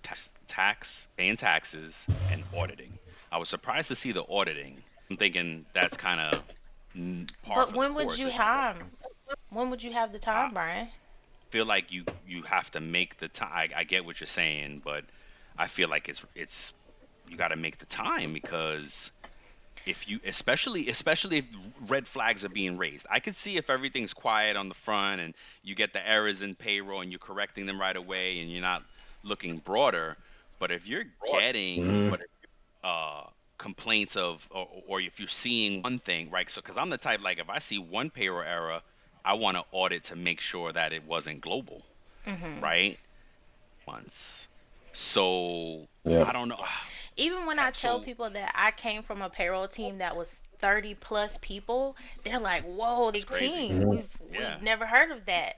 paying taxes and auditing. I was surprised to see the auditing. I'm thinking that's kind of par But for the course. when would you have the I time, Brian? feel like you have to make the time. I get what you're saying, but I feel like it's you got to make the time, because if you, especially if red flags are being raised. I could see if everything's quiet on the front and you get the errors in payroll and you're correcting them right away and you're not looking broader. But if you're getting Mm-hmm. uh complaints of, or if you're seeing one thing, right? So because I'm the type, like, if I see one payroll error, I want to audit to make sure that it wasn't global, Mhm. right? Once. So Yeah. I don't know. Even when I tell So people that I came from a payroll team that was 30 plus people, they're like, "Whoa, it's big crazy. team. Mhm. We've Yeah. never heard of that."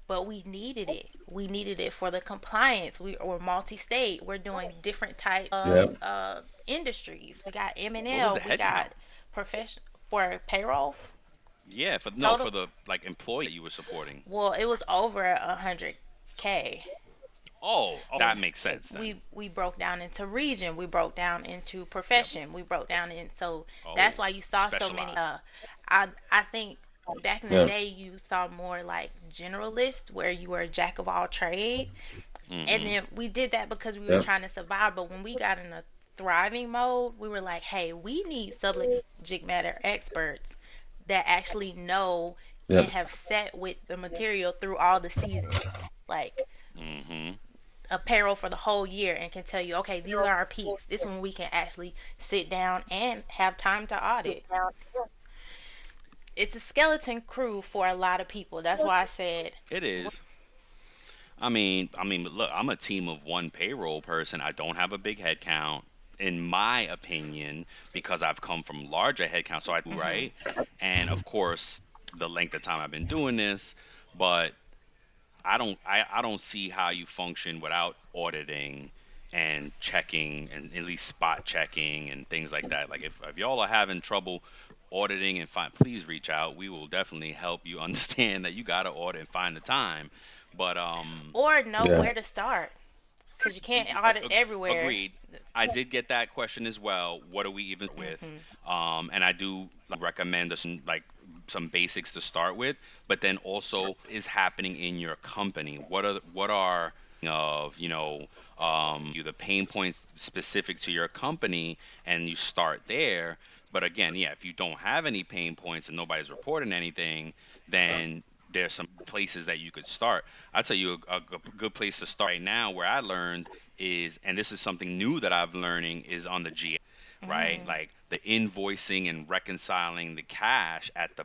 But we needed it. We needed it for the compliance. We're multi-state. We're doing different types Yeah. of industries. We got What was M&L. the We head got count? profession for payroll Yeah, for no, total. for the like employee that you were supporting. Well, it was over 100K. Oh, that makes sense then. We broke down into region, we broke down into Yep. profession, we broke down in, so that's Oh, why you saw so many specialized. I think back in the Yeah. day you saw more like generalist where you were a jack of all trade, and Mm-hmm. then we did that because we were Yeah. trying to survive. But when we got in a thriving mode, we were like, hey, we need subject matter experts that actually know Yeah. and have sat with the material through all the seasons, like Mm-hmm. a payroll for the whole year, and can tell you, okay, these are our peaks. This one we can actually sit down and have time to audit. It's a skeleton crew for a lot of people. That's why I said, It is. But look, I'm a team of one payroll person. I don't have a big head count, in my opinion, because I've come from larger head count. So I do hmm right, and of course, the length of time I've been doing this, but I don't see how you function without auditing and checking and at least spot checking and things like that. Like if y'all are having trouble auditing and find, please reach out. We will definitely help you understand that you gotta audit and find the time. But or know Yeah. where to start, because you can't audit everywhere. agreed. I did get that question as well. What are we even with? hmm And I do like, recommend some basics to start with, but then also is happening in your company. What are of you the pain points specific to your company, and you start there. But again, yeah, if you don't have any pain points and nobody's reporting anything, then there's some places that you could start. I'll tell you a good place to start right now where I learned is, and this is something new that I'm learning, is on the GA, right? Mm. Like the invoicing and reconciling the cash at the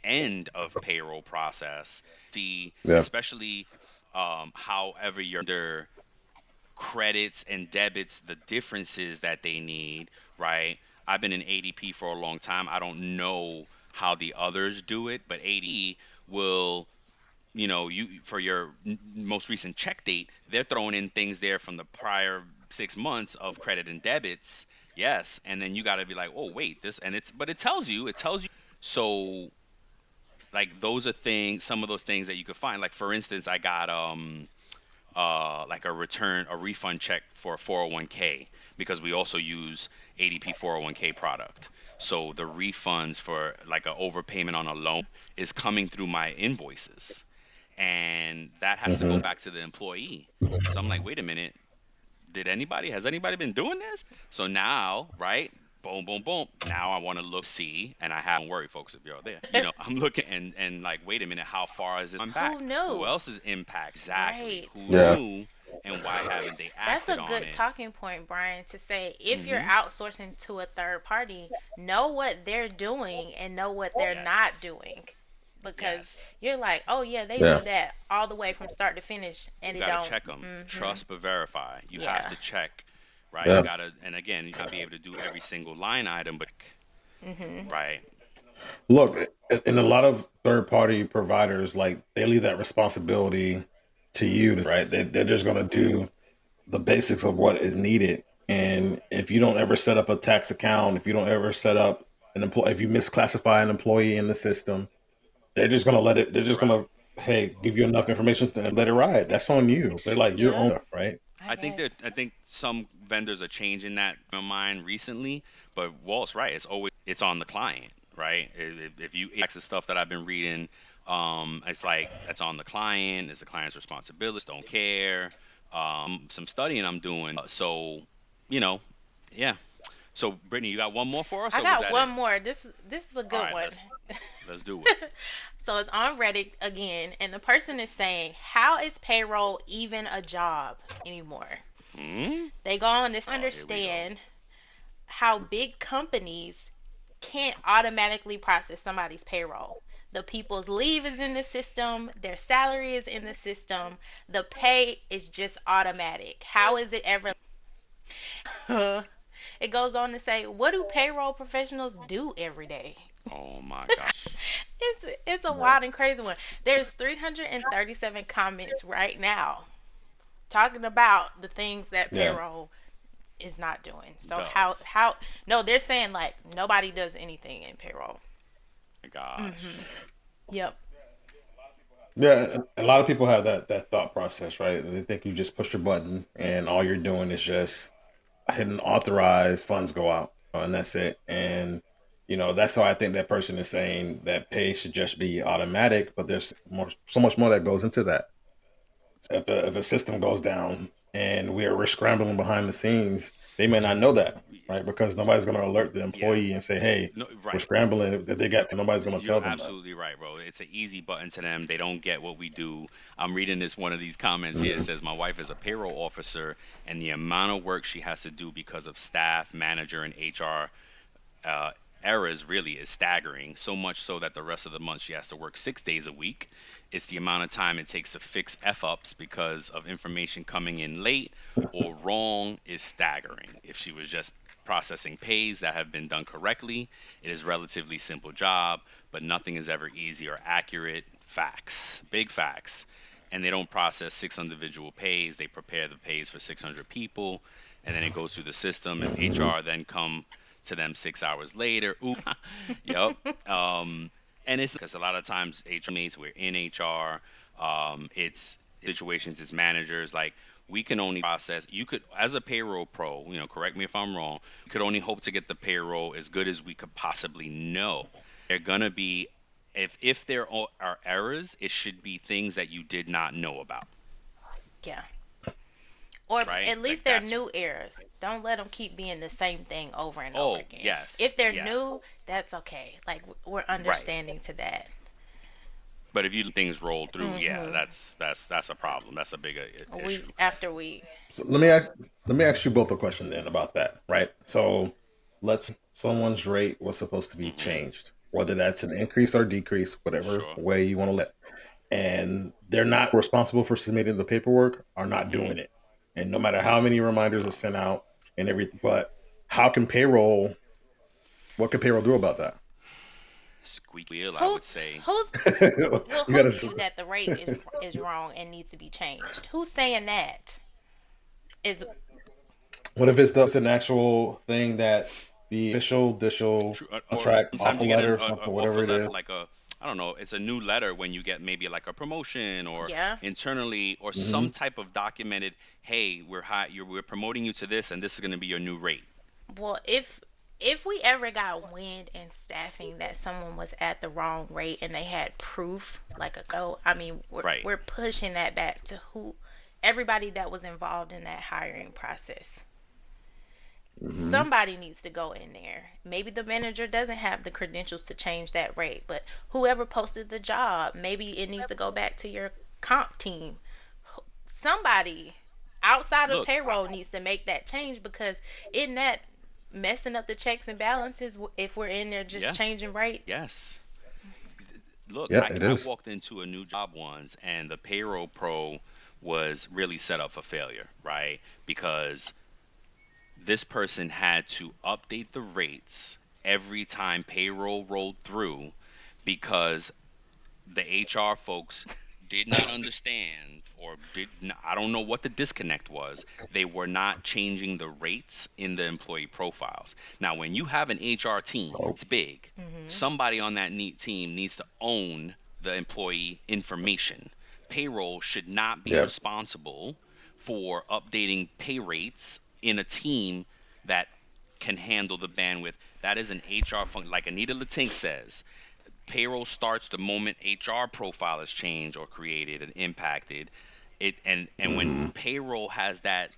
end of payroll process. See, Yeah. especially however you're under credits and debits, the differences that they need, right? I've been in ADP for a long time. I don't know how the others do it, but ADP will, you for your most recent check date, they're throwing in things there from the prior 6 months of credit and debits. Yes, and then you got to be like, oh wait, this, and but it tells you. So like those are things, some of those things that you could find. Like for instance, I got like a refund check for a 401k because we also use ADP 401k product. So the refunds for like an overpayment on a loan is coming through my invoices, and that has to go Hmm. back to the employee. So I'm like, wait a minute, has anybody been doing this? So now, right? Boom, boom, boom. Now I want to look, see, and I haven't worried, folks, if you're there. I'm looking and like, wait a minute, how far is this going Who back? Who knew? else is impact? Exactly. Right. Who Yeah. knew, and why haven't they That's a acted on good it? talking point, Brian, to say if you're Mm-hmm. outsourcing to a third party, know what they're doing and know what they're not Yes. doing. Because Yes. you're like, oh yeah, they Yeah. do that all the way from start to finish, and You it got to don't. check them. Mhm. Trust but verify. You have Yeah. to check, right? You Yeah. got to, and again, you not be able to do every single line item, but Mhm. right. Look, in a lot of third party providers, like they leave that responsibility to you, right? They're just going to do the basics of what is needed. And if you don't ever set up a tax account, if you don't ever set up an employee, if you misclassify an employee in the system, they're just going to let it, they're just Right. going to, hey, give you enough information to let it ride. That's on you. They're like, your Yep. owner, right? I guess. I think some vendors are changing that in mind recently, but Walt's right. It's on the client, right? If you access stuff that I've been reading, it's like that's on the client. It's the client's responsibility. Don't care. Some studying I'm doing. So, you know, yeah. So, Brittany, you got one more for us, I or was got that one it? more. This is a All good right, one. let's do it. So it's on Reddit again, and the person is saying, "How is payroll even a job anymore?" Hmm? They go on this Oh, here we go. understand how big companies can't automatically process somebody's payroll. The people's leave is in the system, their salary is in the system, the pay is just automatic. How is it ever? It goes on to say, what do payroll professionals do every day? Oh my gosh. It's a Right. wild and crazy one. There's 337 comments right now talking about the things that Yeah. payroll is not doing. So Does. how no, they're saying like nobody does anything in payroll. Gosh. Mhm. Yep. Yeah, a lot of people have that thought process, right? They think you just push your button and all you're doing is just hitting authorize, funds go out, and that's it. And that's why I think that person is saying that pay should just be automatic, but there's so much more that goes into that. If a system goes down and we're scrambling behind the scenes, they may not know that, right? Because nobody's going to alert the Yeah. employee and say, "Hey, No, we're right. scrambling." That they got, nobody's going to You're tell them that. absolutely right, bro. It's an easy button to them. They don't get what we do. I'm reading this one of these comments here. It Mhm. says my wife is a payroll officer, and the amount of work she has to do because of staff, manager, and HR uh, errors really is staggering. So much so that the rest of the month she has to work 6 days a week. It's the amount of time it takes to fix f ups because of information coming in late or wrong is staggering. If she was just processing pays that have been done correctly, it is a relatively simple job, but nothing is ever easy or accurate. Facts, big facts. And they don't process six individual pays. They prepare the pays for 600 people, and then it goes through the system, and Mhm. HR then come to them 6 hours later. Ooh, yep. And it's because a lot of times HR mates, we're in HR. It's situations, it's managers. Like we can only process. You could, as a payroll pro, correct me if I'm wrong. You could only hope to get the payroll as good as we could possibly know. They're gonna be, if there are errors, it should be things that you did not know about, Yeah. Or right? at Like least they're that's. new errors. Don't let them keep being the same thing over and over Oh again. yes, If they're yeah, new, that's okay. Like we're right. understanding to that. But if you let things roll through, yeah, Mhm. that's a problem. That's a bigger issue. Week after week. So let me ask you both a question then about that, right? So let's say someone's rate was supposed to be Hmm. changed, whether that's an increase or decrease, whatever Sure. way you want to let, and they're not responsible for submitting the paperwork, are not Hmm. doing it, and no matter how many reminders are Oh, sent out and everything, but how can payroll? What can payroll do about that? squeak wheel, I Who would say. who's well You who's gotta. you that the rate is wrong and needs to be changed? Who's saying that? Is What if it's an actual thing that the official True. Or contract sometimes offer you get letter, a something, offer whatever it letter is? like a, I don't know, it's a new letter when you get maybe like a promotion or yeah. internally or Hmm. some type of documented, hey, we're promoting you to this and this is going to be your new rate. Well, if we ever got wind in staffing that someone was at the wrong rate and they had proof, like a go, I mean, Right. we're pushing that back to who everybody that was involved in that hiring process. Hmm. Somebody needs to go in there. Maybe the manager doesn't have the credentials to change that rate, but whoever posted the job, maybe it needs to go back to your comp team. Somebody outside of Look, payroll needs to make that change because isn't that messing up the checks and balances if we're in there just yeah, changing rates? yes. Look, Yeah, I, it I is. walked into a new job once and the payroll pro was really set up for failure, right? Because this person had to update the rates every time payroll rolled through because the HR folks did not understand or I don't know what the disconnect was. They were not changing the rates in the employee profiles. Now, when you have an HR team, Oh, it's big. Mhm. Somebody on that neat team needs to own the employee information. Payroll should not be yeah. responsible for updating pay rates in a team that can handle the bandwidth. That is an HR function. Like Anita Latink says, payroll starts the moment HR profile is changed or created and impacted. And when Hmm. payroll has that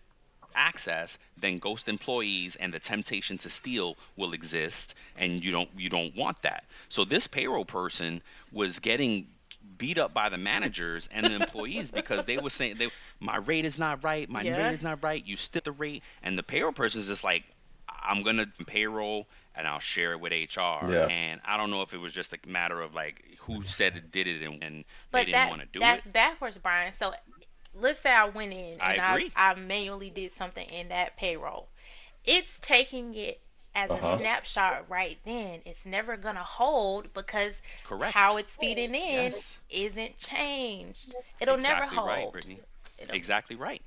access, then ghost employees and the temptation to steal will exist, and you don't want that. So this payroll person was getting beat up by the managers and the employees because they were saying my rate is not right, my rate Yeah. is not right, you stick the rate, and the payroll person is just like, I'm gonna do payroll and I'll share it with HR. Yeah. And I don't know if it was just a matter of like who said it did it and they But didn't want to do it. that's backwards, Brian. So let's say I went in I and agree. I manually did something in that payroll. It's taking it as a Uh-huh. snapshot right then. It's never gonna hold because how Correct. it's feeding in Yes. isn't changed. It'll never Exactly right, hold. Brittany. It'll. Exactly right.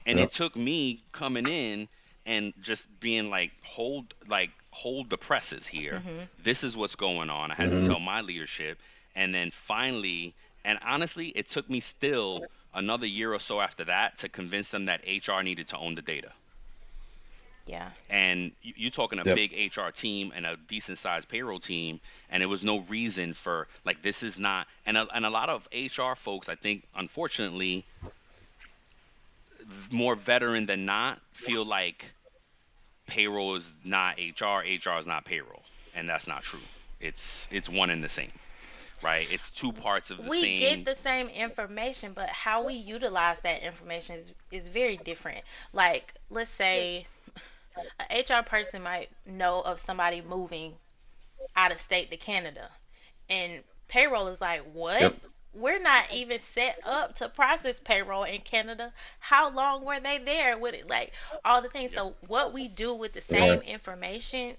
And Yep. it took me coming in and just being like hold the presses here. Mhm. This is what's going on. I had to Hmm. tell my leadership, and then finally, and honestly, it took me still another year or so after that to convince them that HR needed to own the data. Yeah. And you talking a Yep. big HR team and a decent sized payroll team, and there was no reason for like this is not. And a lot of HR folks, I think, unfortunately, more veteran than not, feel like payroll is not HR, HR is not payroll, and that's not true. It's one and the same, right? It's two parts of the We get same. the same information, but how we utilize that information is very different. Like, let's say a HR person might know of somebody moving out of state to Canada, and payroll is like, what? Yep. We're not even set up to process payroll in Canada. How long were they there with it? Like all the things. Yep. So what we do with the Right. same information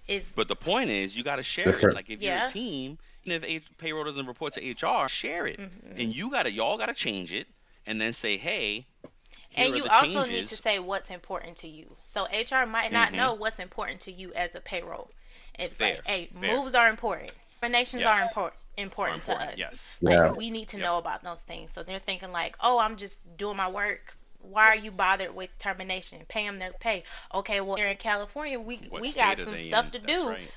is, But the point is, you got to share it. Different. Like if you're a yeah. team, even if payroll doesn't report to HR, share it, Hmm. and y'all gotta change it, and then say, hey, here And are you the also need to changes. say what's important to you. So HR might not Mm-hmm. know what's important to you as a payroll. It's like, Fair, hey, fair. moves are important. Terminations are Yes, are important to important. us. Yes. Like Yeah. we need to Yep. know about those things. So they're thinking like, oh, I'm just doing my work. Why are you bothered with termination? Pay them their pay. Okay, well here in California, What we got state are some they stuff in? to That's do right.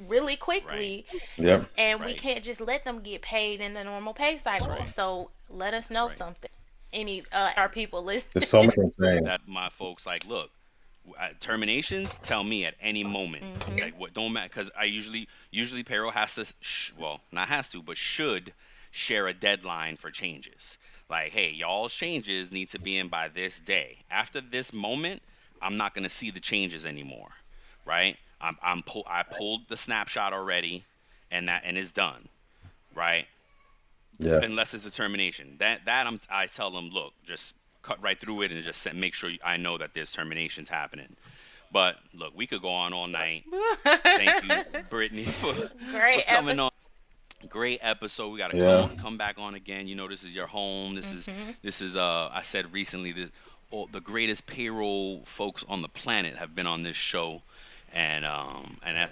really Right. quickly, Yep. and we Right. can't just let them get paid in the normal pay That's cycle. right. So let us That's know right. something. Any our people There's listening. so many things. That my folks like, look, terminations, tell me at any moment. Hmm. Like what don't matter because I usually payroll has to well not has to but should share a deadline for changes. Like hey, y'all's changes need to be in by this day. After this moment, I'm not gonna see the changes anymore. Right? I pulled the snapshot already, and it's done. Right? Yeah. Unless it's a termination. I tell them, look, just cut right through it and just make sure I know that there's terminations happening. But look, we could go on all night. Thank you, Brittany, for Great coming episode. on. Great episode. We got to Yeah. come back on again. You know, this is your home. Hmm. This is I said recently that all the greatest payroll folks on the planet have been on this show, and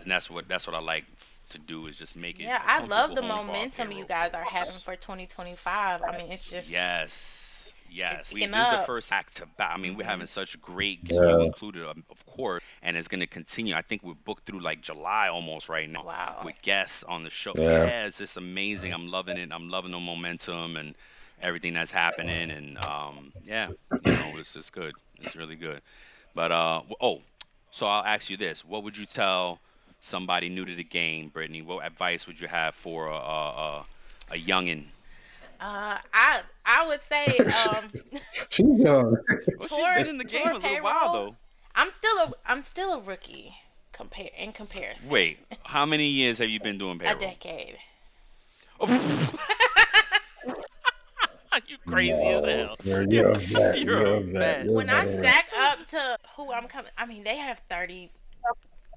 that's what I like to do is just make it Yeah, a I love comfortable the home for our momentum you payroll guys are having folks. for 2025. I mean, it's just Yes, it's yes. picking This is the up. first act to back. I mean, we're Hmm. having such great guests, you Yeah. included, of course, and it's going to continue. I think we're booked through like July almost right now Wow. with guests on the show. Yeah. Yeah, it's just amazing. I'm loving it. I'm loving the momentum and everything that's happening. And yeah, it's just good. It's really good. But so I'll ask you this: what would you tell somebody new to the game, Brittany? What advice would you have for a youngin'? I would say she, she's young. Well, she's tour been in the game tour a little while payroll. though. I'm still a rookie in comparison. Wait, how many years have you been doing A payroll? decade. Oh, you crazy as No, hell. you're a vet. You're You're a a vet. vet. You're a When I veteran. stack up to who I'm coming, I mean, they have 30,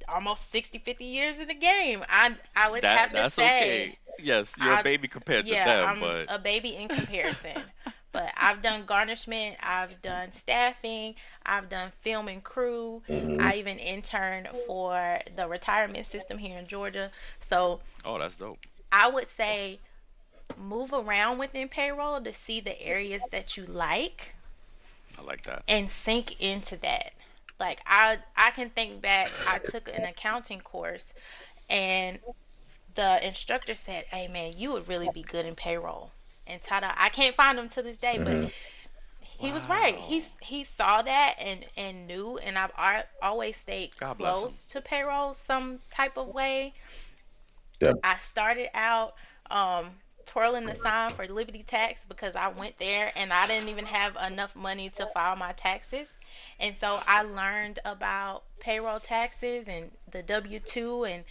almost 60, 50 years in the game. I would have to That's say, okay. Yes, you're a I baby compared to yeah, them, I'm but a baby in comparison. But I've done garnishment, I've done staffing, I've done film and crew. Hmm. I even interned for the retirement system here in Georgia. So oh, that's dope. I would say move around within payroll to see the areas that you like I like that. and sink into that. Like I can think back, I took an accounting course and the instructor said, "Hey man, you would really be good in payroll." And tada, I can't find him to this day, but Hmm. he was right. Wow. He saw that and knew, and always stayed God bless him. close to payroll some type of way. Yep. I started out. Um, twirling the sign for Liberty Tax because I went there and I didn't even have enough money to file my taxes. And so I learned about payroll taxes and the W 2, and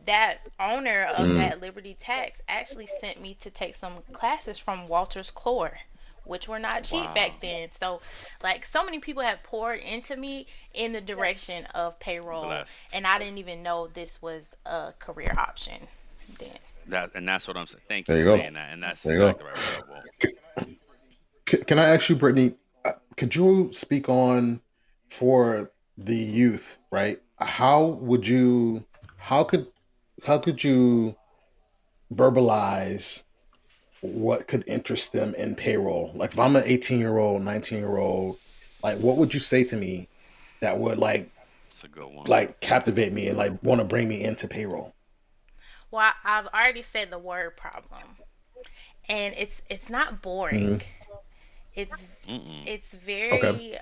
that owner of Mm, that Liberty Tax actually sent me to take some classes from Walter's Clore, which were not cheap back Wow. then. So, like, so many people have poured into me in the direction of payroll, Blessed. and I didn't even know this was a career option then. That's what I'm saying. Thank you there for you go. saying that, and that's There you go. exactly right. What's up, Will? Can I ask you, Brittany? Could you speak on for the youth, right? How would you? How could? How could you verbalize what could interest them in payroll? Like, if I'm an 18-year-old, 19-year-old, like, what would you say to me that would It's a good one. like captivate me and like want to bring me into payroll? Well, I've already said the word problem, and it's not boring. Hmm. It's Mm-mm. it's Okay. very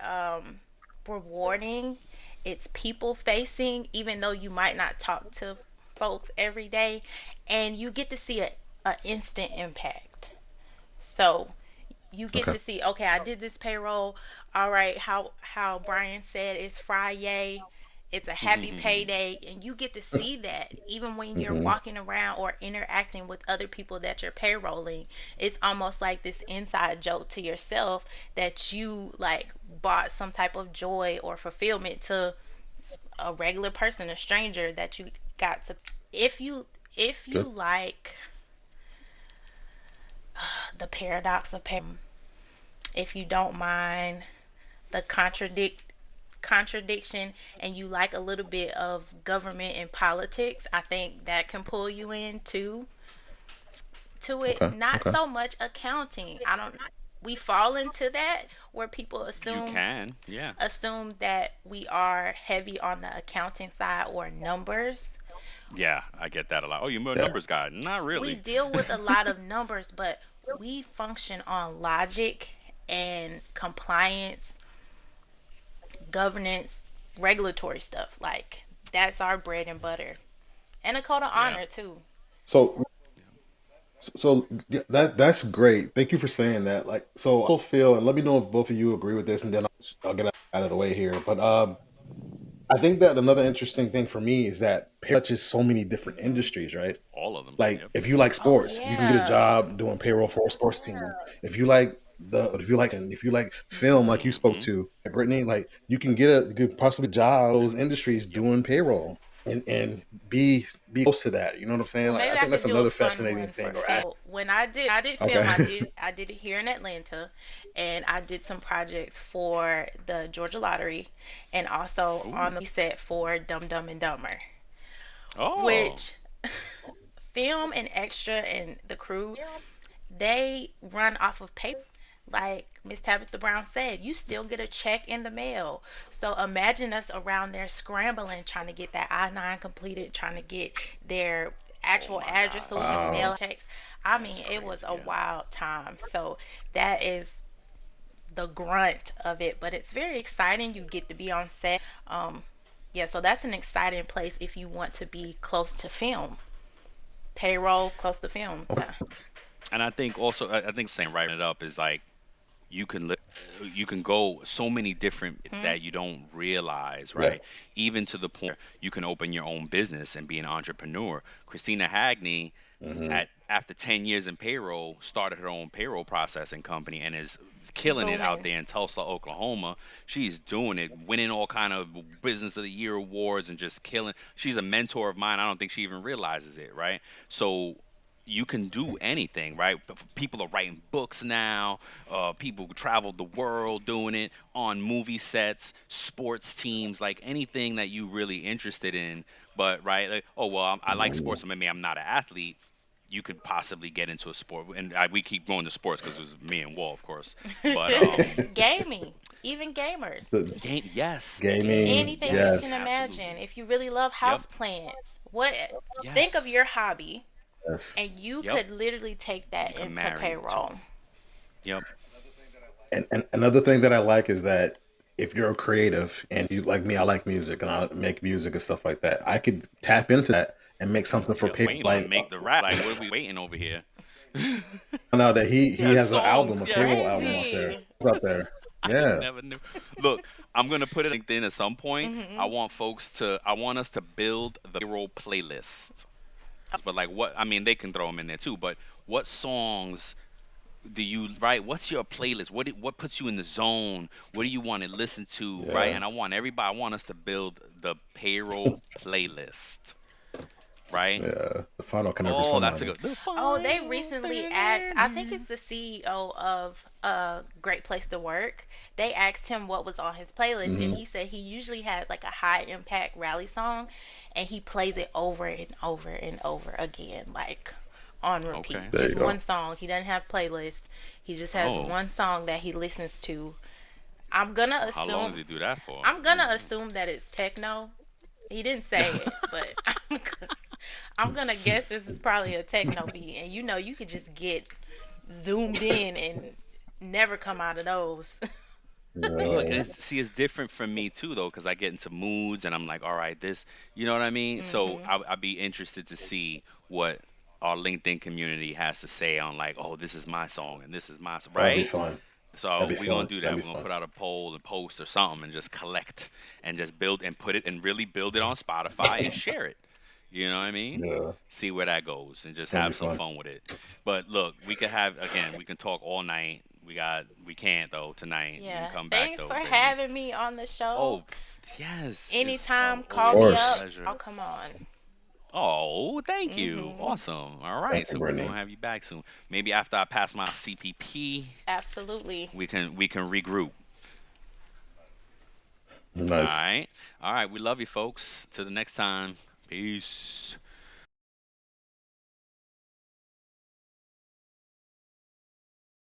rewarding. It's people facing, even though you might not talk to folks every day, and you get to see a instant impact. So you get Okay. to see, okay, I did this payroll. All right, how Brian said, it's Friday. It's a happy payday, and you get to see that even when you're Hmm. walking around or interacting with other people that you're payrolling. It's almost like this inside joke to yourself that you like bought some type of joy or fulfillment to a regular person, a stranger that you got to. If you Good. like the paradox of payroll, if you don't mind the contradiction, and you like a little bit of government and politics, I think that can pull you into to it. Okay. Not Okay. so much accounting. I don't We fall into that where people You can, yeah, assume that we are heavy on the accounting side or numbers. yeah. I get that a lot. Oh, you're a Yeah. numbers guy? Not We really. deal with a lot of numbers, but we function on logic and compliance, governance, regulatory stuff. Like, that's our bread and butter. And a code of Yeah. honor too. So so yeah, that's great. Thank you for saying that. Like, so I also feel, and let me know if both of you agree with this, and then I'll get out of the way here. But I think that another interesting thing for me is that payroll touches so many different Mhm. industries, right? All of them. Like, Yep. if you like Oh sports, you can get a yeah. job doing payroll for a sports team. If you like film, like you spoke Mm-hmm. to, Brittany, like you could possibly job in those industries Yep. doing payroll and be close to that. You know what I'm saying? Well, Like, I maybe I think could that's do a another fun fascinating one for thing. Or film. When I did film, I okay, did I did it here in Atlanta, and I did some projects for the Georgia Lottery, and also on Ooh. the set for Dumb Dumb and Dumber, Oh. which film and extra and the crew, they run off of paper. Like Miss Tabitha Brown said, you still get a check in the mail. So imagine us around there scrambling, trying to get that I-9 completed, trying to get their Oh actual my address so we can gosh. wow. mail checks. I That's mean, it was crazy. a Yeah. wild time. So that is the grunt of it, but it's very exciting. You get to be on set. Yeah, so that's an exciting place if you want to be close to film. Payroll, close to film. Okay. Yeah. And I think also, I think saying writing it up is like you can you can go so many different Hmm. that you don't realize, Yeah. right? Even to the point you can open your own business and be an entrepreneur. Christina Hagney, Hmm. at after 10 years in payroll, started her own payroll processing company and is killing it out Booming. there in Tulsa, Oklahoma. She's doing it, winning all kind of business of the year awards and just killing. She's a mentor of mine. I don't think she even realizes it, right? So you can do anything, right? People are writing books now. People travel the world doing it on movie sets, sports teams, like anything that you really interested in. But right, like, oh well, I like sports, so maybe I'm not an athlete. You could possibly get into a sport, and we keep going to sports because it was me and Wall, of course. But Gaming, even gamers. The game, yes, gaming, gaming, Anything you yes, can yes, imagine. absolutely, If you really love yep, house plants, what think of yes, your hobby yes. and you yep. could literally take that You can into marry it to payroll. them. Yep. And another thing that I like is that if you're a creative and you like me, I like music and I make music and stuff like that. I could tap into that and make something for Yep. people Waiting on to like make the rap. Like, what are we waiting over here? Found out that he Yes, has an album, songs. a Yes. payroll album out there. Crazy. It's out there. I Yeah. never knew. Look, I'm gonna put it on LinkedIn at some point. Mhm. I want us to build the payroll playlist. But like, what? I mean, they can throw them in there too. But what songs do you right? What's your playlist? What puts you in the zone? What do you want to listen to? Right? Yeah. And I want everybody. I want us to build the payroll playlist. Right? Yeah. The funnel can never Oh, sum that's a honey. good. The Oh, they final. recently asked, I think it's the CEO of Great Place to Work. They asked him what was on his playlist, and Hmm. he said he usually has like a high impact rally song, and he plays it over and over and over again, like on repeat. Okay. There you Just go. one song. He doesn't have playlists. He just has Oh, one song that he listens to. I'm gonna how long assume does he do that for? I'm gonna assume that it's techno. He didn't say it, but I'm gonna guess this is probably a techno beat, and you could just get zoomed in and never come out of those. Look, and Yeah. it's different from me too, though, because I get into moods and I'm like, all right, this, you know what I mean? So Mhm. I'd be interested to see what our LinkedIn community has to say on like, oh, this is my song and this is my, That'd be right? fun. So That'd be we're gonna fun. do That'd that. be We're gonna fun. put out a poll and post or something and just collect and just build and put it and really build it on Spotify and share it. You know what I mean? Yeah. See where that goes and just It's gonna be have some fun. fun with it. But look, we could have again, we can talk all night. We can't though tonight. You can Yeah. come back Thanks though, for Brittany. having me on the show. Oh, yes, it's Anytime, Of call always a me up. course. pleasure. I'll come on. Oh, thank you. Mhm. Awesome. All Thank right, you, so we're Brittany. gonna have you back soon. Maybe after I pass my CPP, Absolutely. we can regroup. All Nice. right. All right. We love you, folks. Till the next time. Peace.